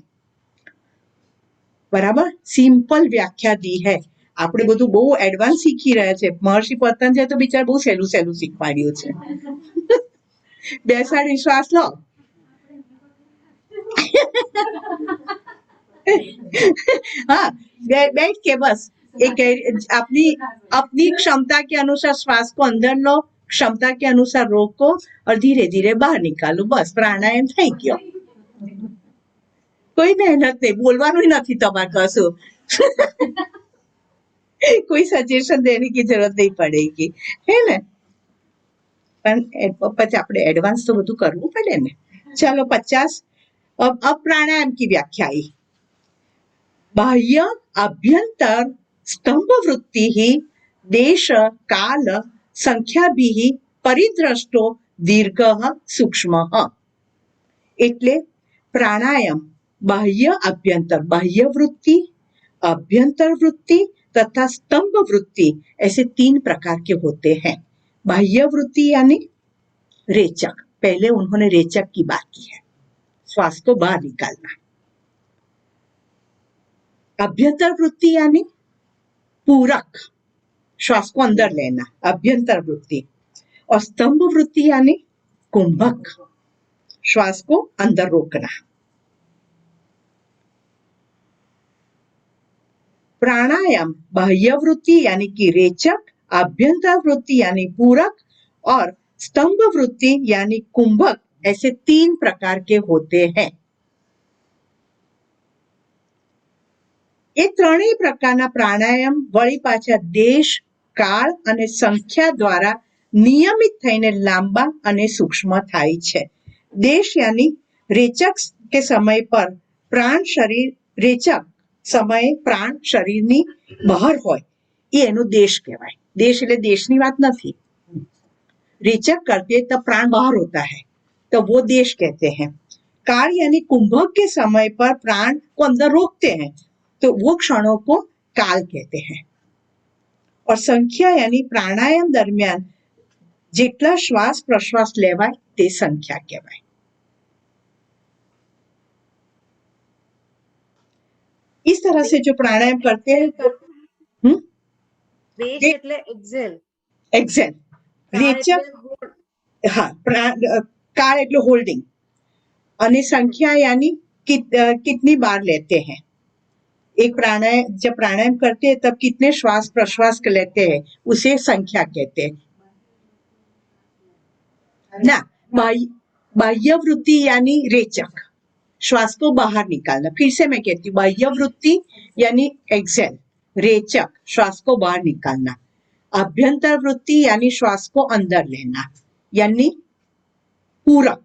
बराबर। सिंपल व्याख्या दी है। આપણે બધું બહુ એડવાન્સ શીખી રહ્યા છે। મહર્ષિ પતંજલિ તો બિચાર બહુ સહેલું સહેલું શીખવાડ્યું છે। બેસાડી શ્વાસ લો। हाँ, बैठ के बस एक अपनी अपनी क्षमता के अनुसार श्वास को अंदर लो, क्षमता के अनुसार रोको और धीरे धीरे बाहर निकालो, बस प्राणायाम થઈ ગયો। કોઈ મહેનત નહીં, બોલવાનું નથી તમારે કશું। कोई सजेशन देने की जरूरत नहीं पड़ेगी, है ना। પણ પછી આપણે એડવાન્સ તો બધું કરવું પડે ને। ચલો 50। अब प्राणायाम की व्याख्या आई। बाह्य आभ्यंतर स्तंभ वृत्ति ही देश काल संख्या भी परिद्रष्टो दीर्घ सूक्ष्म। એટલે प्राणायाम बाह्य आभ्यंतर, बाह्य वृत्ति, आभ्यंतर वृत्ति तथा स्तंभ वृत्ति, ऐसे 3 प्रकार के होते हैं। बाह्य वृत्ति यानी रेचक, पहले उन्होंने रेचक की बात की है, श्वास को बाहर निकालना। अभ्यंतर वृत्ति यानी पूरक, श्वास को अंदर लेना, अभ्यंतर वृत्ति। और स्तंभ वृत्ति यानी कुंभक, श्वास को अंदर रोकना। प्राणायाम बाह्य वृत्ति यानी कि रेचक, आभ्यंतर वृत्ति यानी पूरक और स्तंभ वृत्ति यानी कुंभक, ऐसे 3 प्रकार के होते हैं। ये ત્રણેય પ્રકારના પ્રાણાયામ વળી પાછા દેશ, કાળ અને સંખ્યા દ્વારા નિયમિત થઈને લાંબા અને સૂક્ષ્મ થાય છે. દેશ યાની રેચક કે સમય પર પ્રાણ શરીર રેચક સમયે પ્રાણ શરીરની બહાર હોય એ એનો દેશ કહેવાય. देश એટલે દેશની વાત નથી. रेचक करते तब प्राण बाहर होता है तो वो देश कहते हैं. काल यानी कुंभक के समय पर प्राण को अंदर रोकते हैं तो वो क्षणों को काल कहते हैं. और संख्या यानी प्राणायाम दरमियान જેટલા શ્વાસ પ્રશ્વાસ લેવાય તે સંખ્યા કહેવાય. इस तरह से जो प्राणायाम करते हैं देश એટલે એક્ઝેલ, एक्सेल કાળ रेचक એટલે hold. हाँ काल એટલે होल्डिंग અને संख्या यानी कितनी बार लेते हैं. एक प्राणायाम जब प्राणायाम करते हैं तब कितने श्वास प्रश्वास लेते हैं उसे संख्या कहते हैं. ना बाह्य वृत्ति यानी रेचक, श्वास को बाहर निकालना. फिर से मैं कहती हूँ बाह्य वृत्ति यानी एक्सेल, रेचक श्वास को बाहर निकालना. अभ्यंतर वृत्ति यानी श्वास को अंदर लेना यानी पूरक.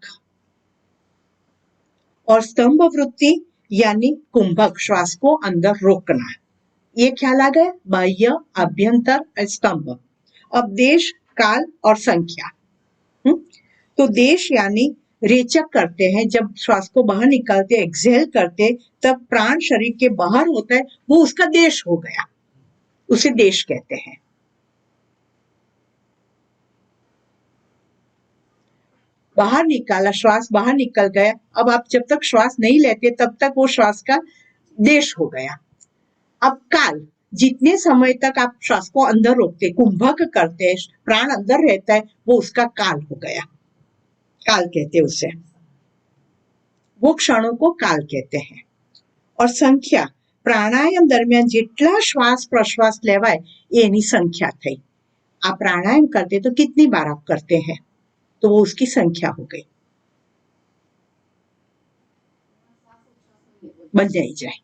और स्तंभ वृत्ति यानी कुंभक श्वास को अंदर रोकना. ये ख्याल आ गया बाह्य अभ्यंतर और स्तंभ. अब देश काल और संख्या. तो देश यानी रेचक करते हैं जब श्वास को बाहर निकालते एक्सहेल करते तब प्राण शरीर के बाहर होता है वो उसका देश हो गया, उसे देश कहते हैं. बाहर निकाला, श्वास बाहर निकल गया. अब आप जब तक श्वास नहीं लेते तब तक वो श्वास का देश हो गया. अब काल, जितने समय तक आप श्वास को अंदर रोकते कुंभक करते प्राण अंदर रहता है वो उसका काल हो गया, काल कहते हैं उसे. वो क्षणों को काल कहते हैं. और संख्या प्राणायाम दरमियान જેટલા શ્વાસ પ્રશ્વાસ લેવાય એ એની સંખ્યા થઈ. आप प्राणायाम करते तो कितनी बार आप करते हैं तो वो उसकी संख्या हो गई. बन जाए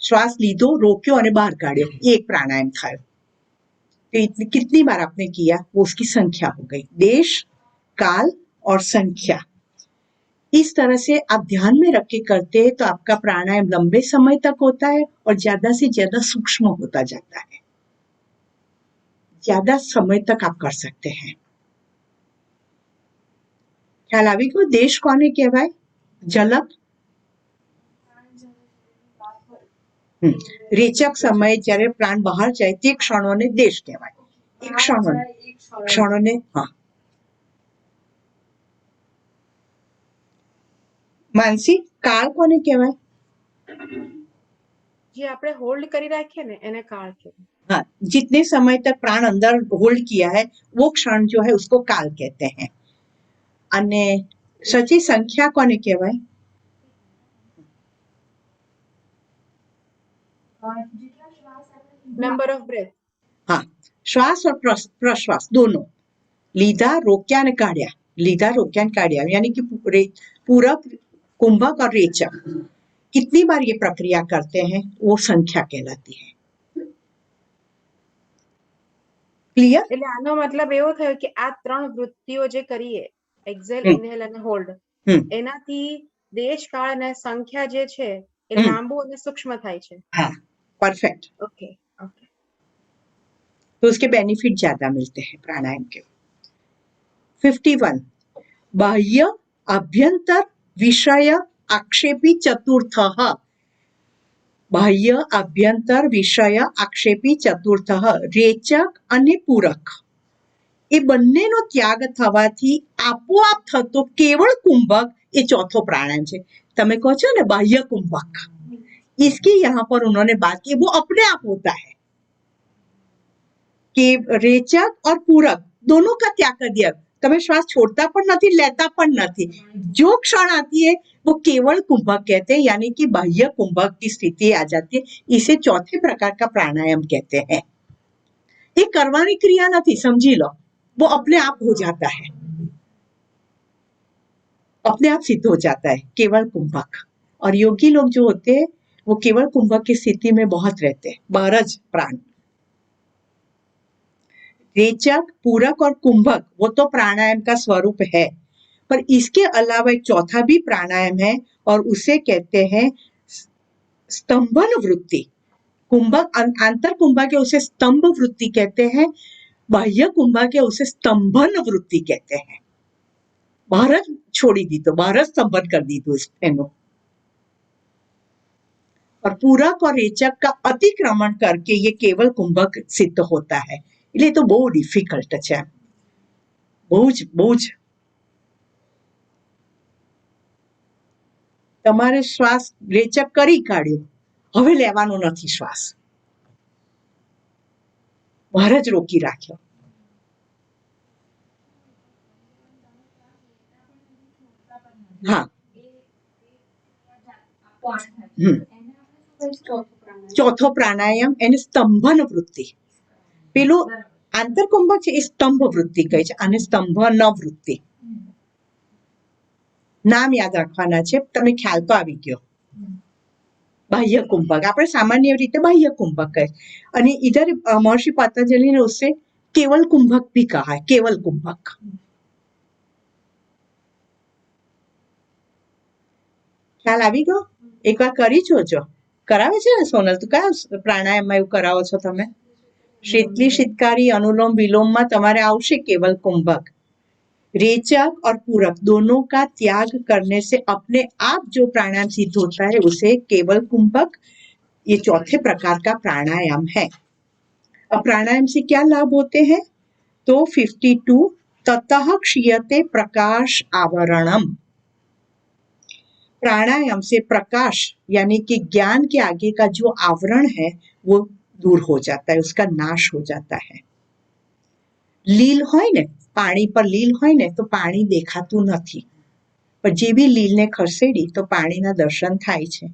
श्वास लीधो, रोक्यो અને બહાર કાઢ્યો એ એક प्राणायाम થયો. तो कितनी बार आपने किया वो उसकी संख्या हो गई. देश, काल और संख्या. इस तरह से आप ध्यान में रख के करते हैं तो आपका प्राणायाम लंबे समय तक होता है और ज्यादा से ज्यादा सूक्ष्म होता जाता है. ज्यादा समय तक आप कर सकते हैं. ख्याल આવી ગયો? देश કોને કહેવાય? झलक. રેચક સમયે જ્યારે પ્રાણ બહાર જાય તે ક્ષણોને દેશ કહેવાય. એ ક્ષણોને હા. માનસી, કાળ કોને કહેવાય? જે આપણે હોલ્ડ કરી રાખીએ ને એને કાળ કહેવાય. हाँ, जितने समय तक प्राण अंदर होल्ड किया है वो क्षण जो है उसको काल कहते हैं. અને સચી સંખ્યા કોને કહેવાય? Number of breath. हाँ, श्वास और प्रश्वास दोनों. लीधा, रोक्या ने काढ़िया, लीधा, रोक्या ने काढ़िया यानी कि पूरक, कुंभक और रेचक कितनी बार ये प्रक्रिया करते हैं वो संख्या कहलाती है. क्लियर? એટલે આનો મતલબ એવો થયો કે આ ત્રણ વૃત્તિઓ જે કરીએ એક્સેલ, ઇન્હેલ અને હોલ્ડ એનાથી દેશ કાળ અને સંખ્યા જે છે એ લાંબુ અને સૂક્ષ્મ થાય છે. हाँ, परफेक्ट. Okay okay. तो उसके बेनिफिट ज्यादा मिलते हैं प्राणायाम के. 51 बाह्य अभ्यंतर विषय आक्षेपी चतुर्थः. बाह्य अभ्यंतर विषय आक्षेपी चतुर्थः રેચક અને પૂરક એ બંનેનો ત્યાગ થવાથી આપોઆપ થતો કેવળ કુંભક એ ચોથો પ્રાણાયામ છે. તમે કહો છો ને બાહ્ય કુંભક, इसकी यहाँ पर उन्होंने बात की वो अपने आप होता है कि रेचक और पूरक दोनों का त्याग कर दिया. તમે શ્વાસ છોડતા પણ નથી, લેતા પણ નથી. जो क्षण आती है वो केवल कुंभक कहते हैं यानी कि बाह्य कुंभक की स्थिति आ जाती है. इसे चौथे प्रकार का प्राणायाम कहते हैं. ये करवानी क्रिया नहीं, समझी लो. वो अपने आप हो जाता है, अपने आप सिद्ध हो जाता है केवल कुंभक. और योगी लोग जो होते हैं वो केवल कुंभक की स्थिति में बहुत रहते हैं, 12 प्राण. रेचक, पूरक और कुंभक वो तो प्राणायाम का स्वरूप है, पर इसके अलावा एक चौथा भी प्राणायाम है और उसे कहते हैं स्तंभन वृत्ति। कुंभक आंतर कुंभक है उसे स्तंभ वृत्ति कहते हैं, बाह्य कुंभक है उसे स्तंभन वृत्ति कहते हैं। બહાર જ છોડી દીધો, બહાર જ સ્તંભન કરી દીધું એનું। और पूरक और रेचक का अतिक्रमण करके ये केवल कुंभक सिद्ध होता है। એટલે તો બહુ ડિફિકલ્ટ છે, બહુ જ તમારે શ્વાસ રેચક કરી કાઢ્યો, હવે લેવાનો નથી શ્વાસ, બહાર જ રોકી રાખ્યો। હા, ચોથો પ્રાણાયામ એને સ્તંભન વૃત્તિ, પેલું આંતરકુંભક છે એ સ્તંભ વૃત્તિ કહે છે, આને સ્તંભન વૃત્તિ। નામ યાદ રાખવાના છે, તમને ખ્યાલ તો આવી ગયો। બાહ્ય કુંભક આપણે સામાન્ય રીતે બાહ્ય કુંભક કહે, અને इधर महर्षि पतंजलि ने उससे केवल कुंभक भी कहा है, केवल कुंभक। ખ્યાલ આવી ગયો? એકવાર કરી જોજો। કરાવે છે ને સોનલ, તું કયા પ્રાણાયામમાં એવું કરાવો છો તમે? शीतली शीतकारी अनुलोम विलोम में तुम्हारे आवश्य केवल कुंभक। रेचक और पूरक दोनों का त्याग करने से अपने आप जो प्राणायाम सिद्ध होता है उसे केवल कुंभक, ये चौथे प्रकार का प्राणायाम है। अब प्राणायाम से क्या लाभ होते हैं? तो 52 ततः क्षीयते प्रकाश आवरणम। प्राणायाम से प्रकाश यानी कि ज्ञान के आगे का जो आवरण है वो दूर हो जाता है, उसका नाश हो जाता है। લીલ હોય ને, પાણી પર લીલ હોય ને તો પાણી દેખાતું નથી, પણ જે બી લીલને ખસેડી તો પાણીના દર્શન થાય છે।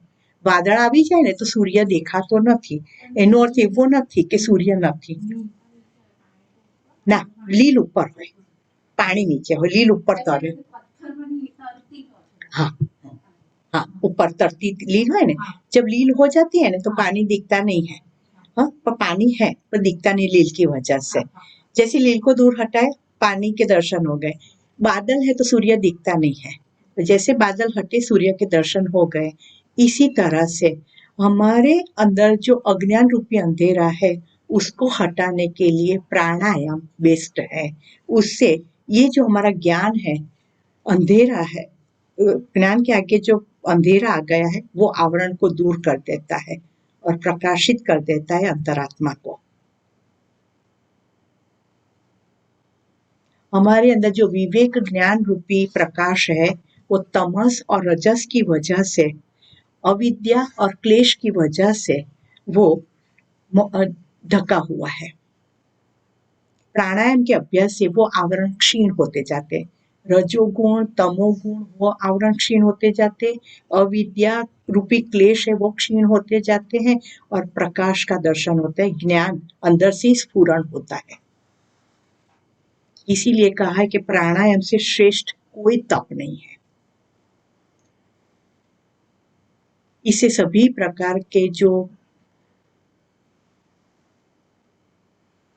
વાદળ આવી જાય ને તો સૂર્ય દેખાતો નથી, એનો અર્થ એવો નથી કે સૂર્ય નથી, ના, લીલ ઉપર હોય, પાણી નીચે હોય, લીલ ઉપર તરે। हाँ हाँ, ऊपर तरती लील है ना, जब लील हो जाती है ना तो पानी दिखता नहीं है। हाँ, पर पानी है पर दिखता नहीं लील की वजह से। जैसे लील को दूर हटाए पानी के दर्शन हो गए, बादल है तो सूर्य दिखता नहीं है, तो जैसे बादल हटे सूर्य के दर्शन हो गए। इसी तरह से हमारे अंदर जो अज्ञान रूपी अंधेरा है उसको हटाने के लिए प्राणायाम बेस्ट है। उससे ये जो हमारा ज्ञान है, अंधेरा है, ज्ञान के आगे जो अंधेरा आ गया है वो आवरण को दूर कर देता है और प्रकाशित कर देता है अंतरात्मा को। हमारे अंदर जो विवेक ज्ञान रूपी प्रकाश है वो तमस और रजस की वजह से, अविद्या और क्लेश की वजह से वो ढका हुआ है। प्राणायाम के अभ्यास से वो आवरण क्षीण होते जाते, रजोगुण तमोगुण वो आवरण क्षीण होते जाते, अविद्या रूपी क्लेश है वो क्षीण होते जाते हैं और प्रकाश का दर्शन होता है, ज्ञान अंदर से स्फुरण होता है। इसीलिए कहा है कि प्राणायाम से श्रेष्ठ कोई तप नहीं है। इससे सभी प्रकार के जो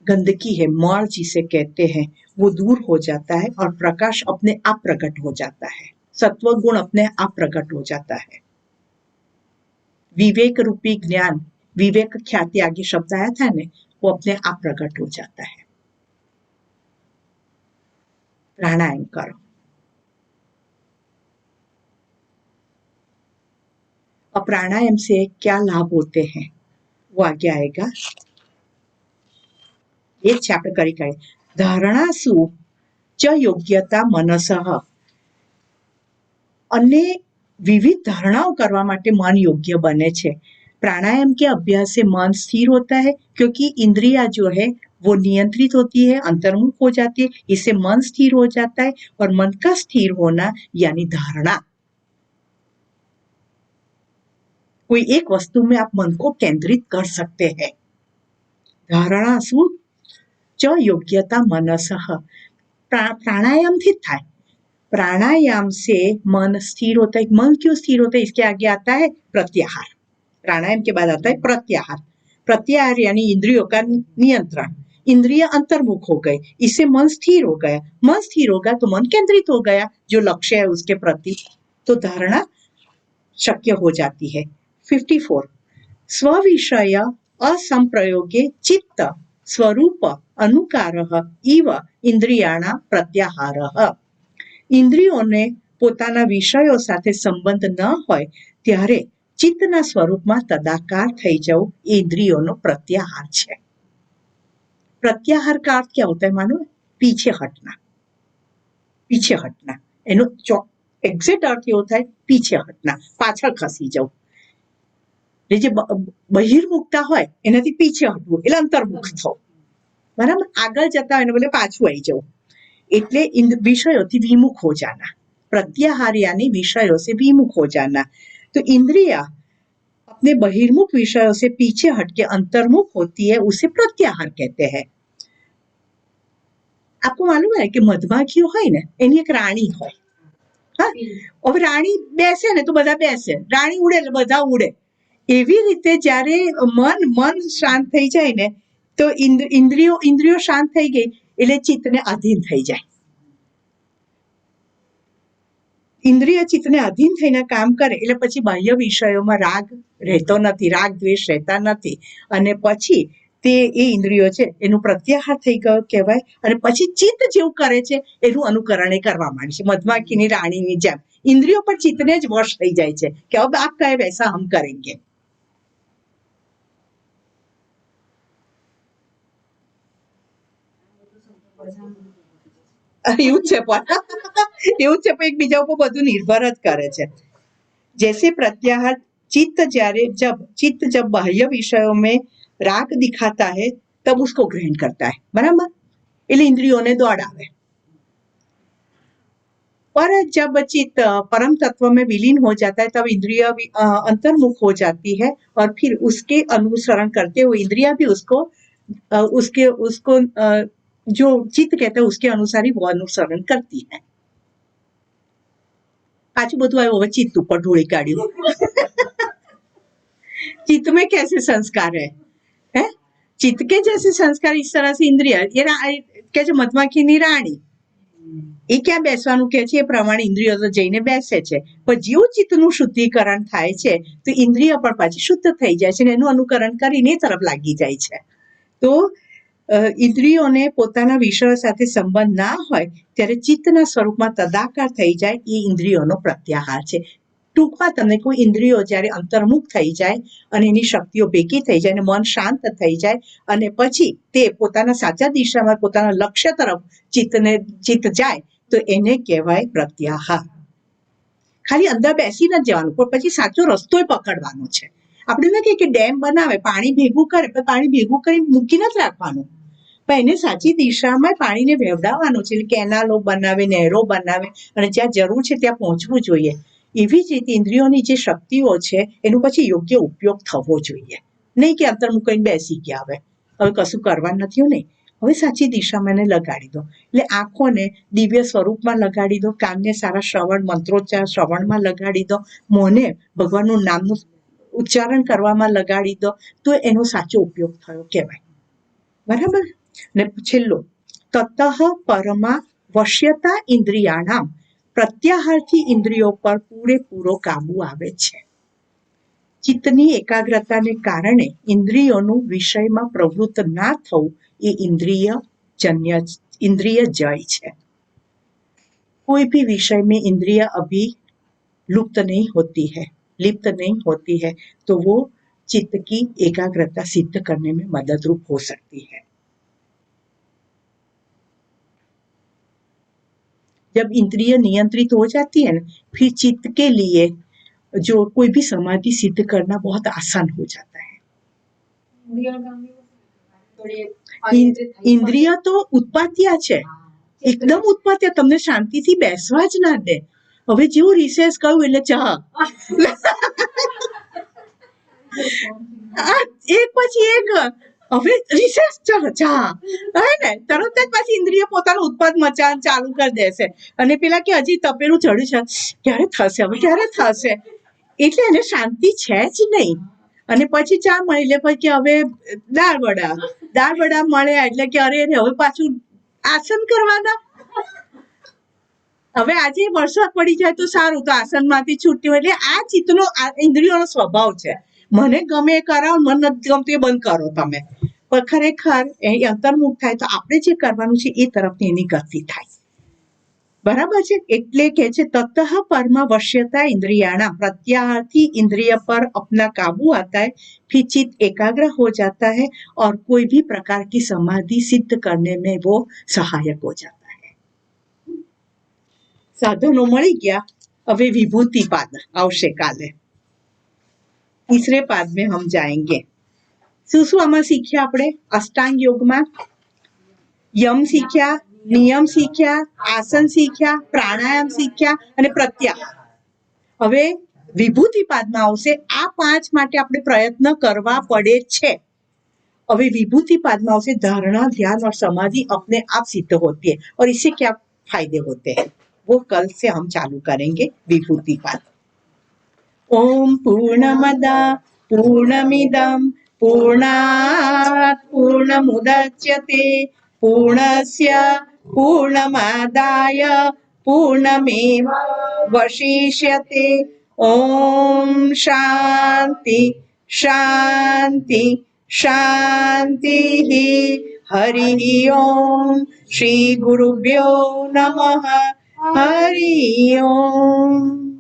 गंदगी है, मल जिसे कहते हैं, वो दूर हो जाता है और प्रकाश अपने आप प्रकट हो जाता है, सत्व गुण अपने आप प्रकट हो जाता है। विवेक रूपी ज्ञान, विवेक ख्याति आगे शब्द आया था ने, वो अपने आप प्रकट हो जाता है। प्राणायाम करो। अब प्राणायाम से क्या लाभ होते हैं वो आगे आएगा। एक चैप्टर करी करे धारणासु च योग्यता मनसः, अन्य विविध धारणाओं करवा माटे मन योग्य बने छे। प्राणायाम के अभ्यास से मन स्थिर होता है, क्योंकि इंद्रिया जो है वो नियंत्रित होती है, अंतर्मुख हो जाती है, इससे मन स्थिर हो जाता है। और मन का स्थिर होना यानी धारणा, कोई एक वस्तु में आप मन को केंद्रित कर सकते हैं। धारणा सु च योग्यता मनसः, प्राणायाम थी थाय। प्राणायाम से मन स्थिर होता है। मन क्यों स्थिर होता है? इसके आगे आता है प्रत्याहार। प्राणायाम के बाद आता है प्रत्याहार। प्रत्याहार यानी इंद्रियों का नियंत्रण। इंद्रिय अंतर्मुख हो गए, इससे मन स्थिर हो गया, मन स्थिर हो गया तो मन केंद्रित हो गया जो लक्ष्य है उसके प्रति, तो धारणा शक्य हो जाती है। 54 स्विषय असंप्रयोगे चित्त स्वरूप अनुकारः इव इंद्रियाणां प्रत्याहारः। ઇન્દ્રિયોને પોતાના વિષયો સાથે સંબંધ ન હોય ત્યારે ચિત્તના સ્વરૂપમાં તદાકાર થઈ જવું એ ઇન્દ્રિયોનો પ્રત્યાહાર છે। प्रत्याहार का अर्थ क्या होता है मानो? पीछे हटना, पीछे हटना। एनो एग्जेक्ट अर्थ ये होता है पीछे हटना, पाछळ खसी जવું। એટલે જે બહિર્મુખતા હોય એનાથી પીછે હટવું એટલે અંતર્મુખ થવું, બરાબર? આગળ જતા હોય એને બદલે પાછું આવી જવું એટલે विषयों से विमुख हो जाना। प्रत्याहार यानी विषयों से विमुख हो जाना। तो इंद्रिया अपने बहिर्मुख विषयों से पीछे हटके अंतर्मुख होती है, उसे प्रत्याहार कहते हैं। आपको मालूम है कि मधमाखीओ होय ने एनी एक राणी होय। हाँ, अब राणी बेसे ने तो बधा बेसे, राणी उड़े એટલે બધા ઉડે। એવી રીતે જ્યારે મન શાંત થઈ જાય ને તો ઇન્દ્રિયો શાંત થઈ ગઈ એટલે ચિત્તને અધીન થઈ જાય। ઇન્દ્રિય ચિત્તને અધીન થઈને કામ કરે એટલે પછી બાહ્ય વિષયોમાં રાગ રહેતો નથી, રાગ દ્વેષ રહેતા નથી અને પછી તે એ ઇન્દ્રિયો છે એનું પ્રત્યાહાર થઈ ગયો કહેવાય અને પછી ચિત્ત જેવું કરે છે એનું અનુકરણ એ કરવા માંડે છે। મધમાખીની રાણીની જેમ ઇન્દ્રિયો પણ ચિત્તને જ વશ થઈ જાય છે કે अब आप कहे वैसा हम करेंगे। એવું છે પણ એકબીજા ઉપર બધું નિર્ભર જ કરે છે। जैसे प्रत्याहार चित्त जब बाह्य विषयों में राग दिखाता है तब उसको ग्रहण करता है, बराबर? એટલે इंद्रियों दौड़ावे। पर जब चित्त परम तत्व में विलीन हो जाता है तब इंद्रिय अंतर्मुख हो जाती है और फिर उसके अनुसरण करते हुए इंद्रिया भी उसको जो चित्त कहते हैं उसके अनुसार ही वो अनुसरण करती है। पाछू બધું આવ્યું હવે चित्त ऊपर ढोળી કાઢ્યું। चित्त में कैसे संस्कार है? चित्त के जैसे संस्कार इस तरह से इंद्रिय ये કે છે મધમાખીની રાણી એ ક્યાં બેસવાનું કે છે એ પ્રમાણે ઇન્દ્રિયો તો જઈને બેસે છે, પણ જેવું ચિત્તનું શુદ્ધિકરણ થાય છે તો ઇન્દ્રિય પણ પાછી શુદ્ધ થઈ જાય છે અને એનું અનુકરણ કરીને એ તરફ લાગી જાય છે। તો ઇન્દ્રિયોને પોતાના વિષયો સાથે સંબંધ ના હોય ત્યારે ચિત્તના સ્વરૂપમાં તદાકાર થઈ જાય એ ઇન્દ્રિયોનો પ્રત્યાહાર છે। ટૂંકમાં તમને કોઈ ઇન્દ્રિયો જ્યારે અંતર્મુખ થઈ જાય અને એની શક્તિઓ ભેગી થઈ જાય અને મન શાંત થઈ જાય અને પછી તે પોતાના સાચા દિશામાં પોતાના લક્ષ્ય તરફ ચિત્ત જાય તો એને કહેવાય પ્રત્યાહાર। ખાલી અંદર બેસી ન જવાનું પણ પછી સાચો રસ્તો પકડવાનો છે। આપણે ન કહીએ કે ડેમ બનાવે પાણી ભેગું કરે પણ પાણી ભેગું કરી મૂકી નથી રાખવાનું, પણ એને સાચી દિશામાં પાણીને વહેવડાવવાનું છે। એટલે કેનાલો બનાવે, નહેરો બનાવે અને જ્યાં જરૂર છે ત્યાં પહોંચવું જોઈએ। એવી જ રીતે ઇન્દ્રિયોની જે શક્તિઓ છે એનો પછી યોગ્ય ઉપયોગ થવો જોઈએ, નહીં કે અંતર્મુખ કરીને બેસી ગયા હવે કશું કરવા નથી નહીં, હવે સાચી દિશામાં એને લગાડી દો। એટલે આંખોને દિવ્ય સ્વરૂપમાં લગાડી દો, કાનને સારા શ્રવણ મંત્રોચ્ચાર શ્રવણમાં લગાડી દો, મોંને ભગવાનનું નામનું ઉચ્ચારણ કરવામાં લગાડી દો તો એનો સાચો ઉપયોગ થયો કહેવાય, બરાબર? ને છેલ્લો તતઃ પરમાં વશ્યતા ઇન્દ્રિયાણામ પ્રત્યાહારથી ઇન્દ્રિયો પર પૂરેપૂરો કાબુ આવે છે। ચિત્તની એકાગ્રતાને કારણે ઇન્દ્રિયોનું વિષયમાં પ્રવૃત્ત ના થવું એ इंद्रिय जय है। कोई भी विषय में इंद्रिय अभी लिप्त नहीं होती है तो वो चित्त की एकाग्रता सिद्ध करने में मददरूप हो सकती है। जब इंद्रिय नियंत्रित हो जाती है ना फिर चित्त के लिए जो कोई भी समाधि सिद्ध करना बहुत आसान हो जाता है। इंद्रिय तो उत्पात्या છે, એકદમ ઉત્પાત્ય, તમને શાંતિથી બેસવા જ ના દે। હવે જેવું રિસેસ કહ્યું એટલે ચા એક પછી એક હવે રિસેસ ચાલો ચા હે ને તરત જ પાછી ઇન્દ્રિય પોતાનું ઉત્પાદ મચાન ચાલુ કરી દેશે અને પેલા કે હજી તપેલું ચડ્યું છે ક્યારે થશે એટલે એને શાંતિ છે જ નહીં। અને પછી ચા મળી લે પછી કે હવે દાળ વડા મળ્યા એટલે કે અરે હવે પાછું આસન કરવાના. હવે આજે વરસાદ પડી જાય તો સારું, તો આસનમાંથી છૂટ્યું. એટલે આ ચિત્તનો ઇન્દ્રિયોનો સ્વભાવ છે. મને ગમે એ કરાવો, મને નથી ગમતું એ બંધ કરો તમે. પણ ખરેખર એ અંતર્મુખ થાય તો આપણે જે કરવાનું છે એ તરફની એની ગતિ થાય. बराबर है। એટલે કે છે ततः परमा वश्यता इंद्रियाणाम, प्रत्यार्थी इंद्रिय पर अपना काबू आता है, फिर चित्त एकाग्र हो जाता है और कोई भी प्रकार की समाधि सिद्ध करने में वो सहायक हो जाता है। साधनों मળી ગયા, હવે विभूति पाद આવશે કાલે। तीसरे पाद में हम जाएंगे। શું આમાં શીખ્યા આપણે? અષ્ટાંગ યોગમાં યમ શીખ્યા, નિયમ શીખ્યા, આસન શીખ્યા, પ્રાણાયામ શીખ્યા અને પ્રત્યાહાર। હવે વિભૂતિ પાદમાં આવશે। આ 5 માટે આપણે પ્રયત્ન કરવા પડે છે। હવે विभूति पाद में आवश्य धारणा, ध्यान और समाधि अपने आप सिद्ध होती है। और इससे क्या फायदे होते हैं वो कल से हम चालू करेंगे। विभूति पाद। ओम पूर्णमदा पूर्णमिदं पूर्णात् पूर्णमुदच्यते पूर्णस्य पूर्णमादाय पूर्णमेवावशिष्यते। ओम शांति शांति शांति। हरि ओम। श्री गुरुभ्यो नमः। हरि ओम।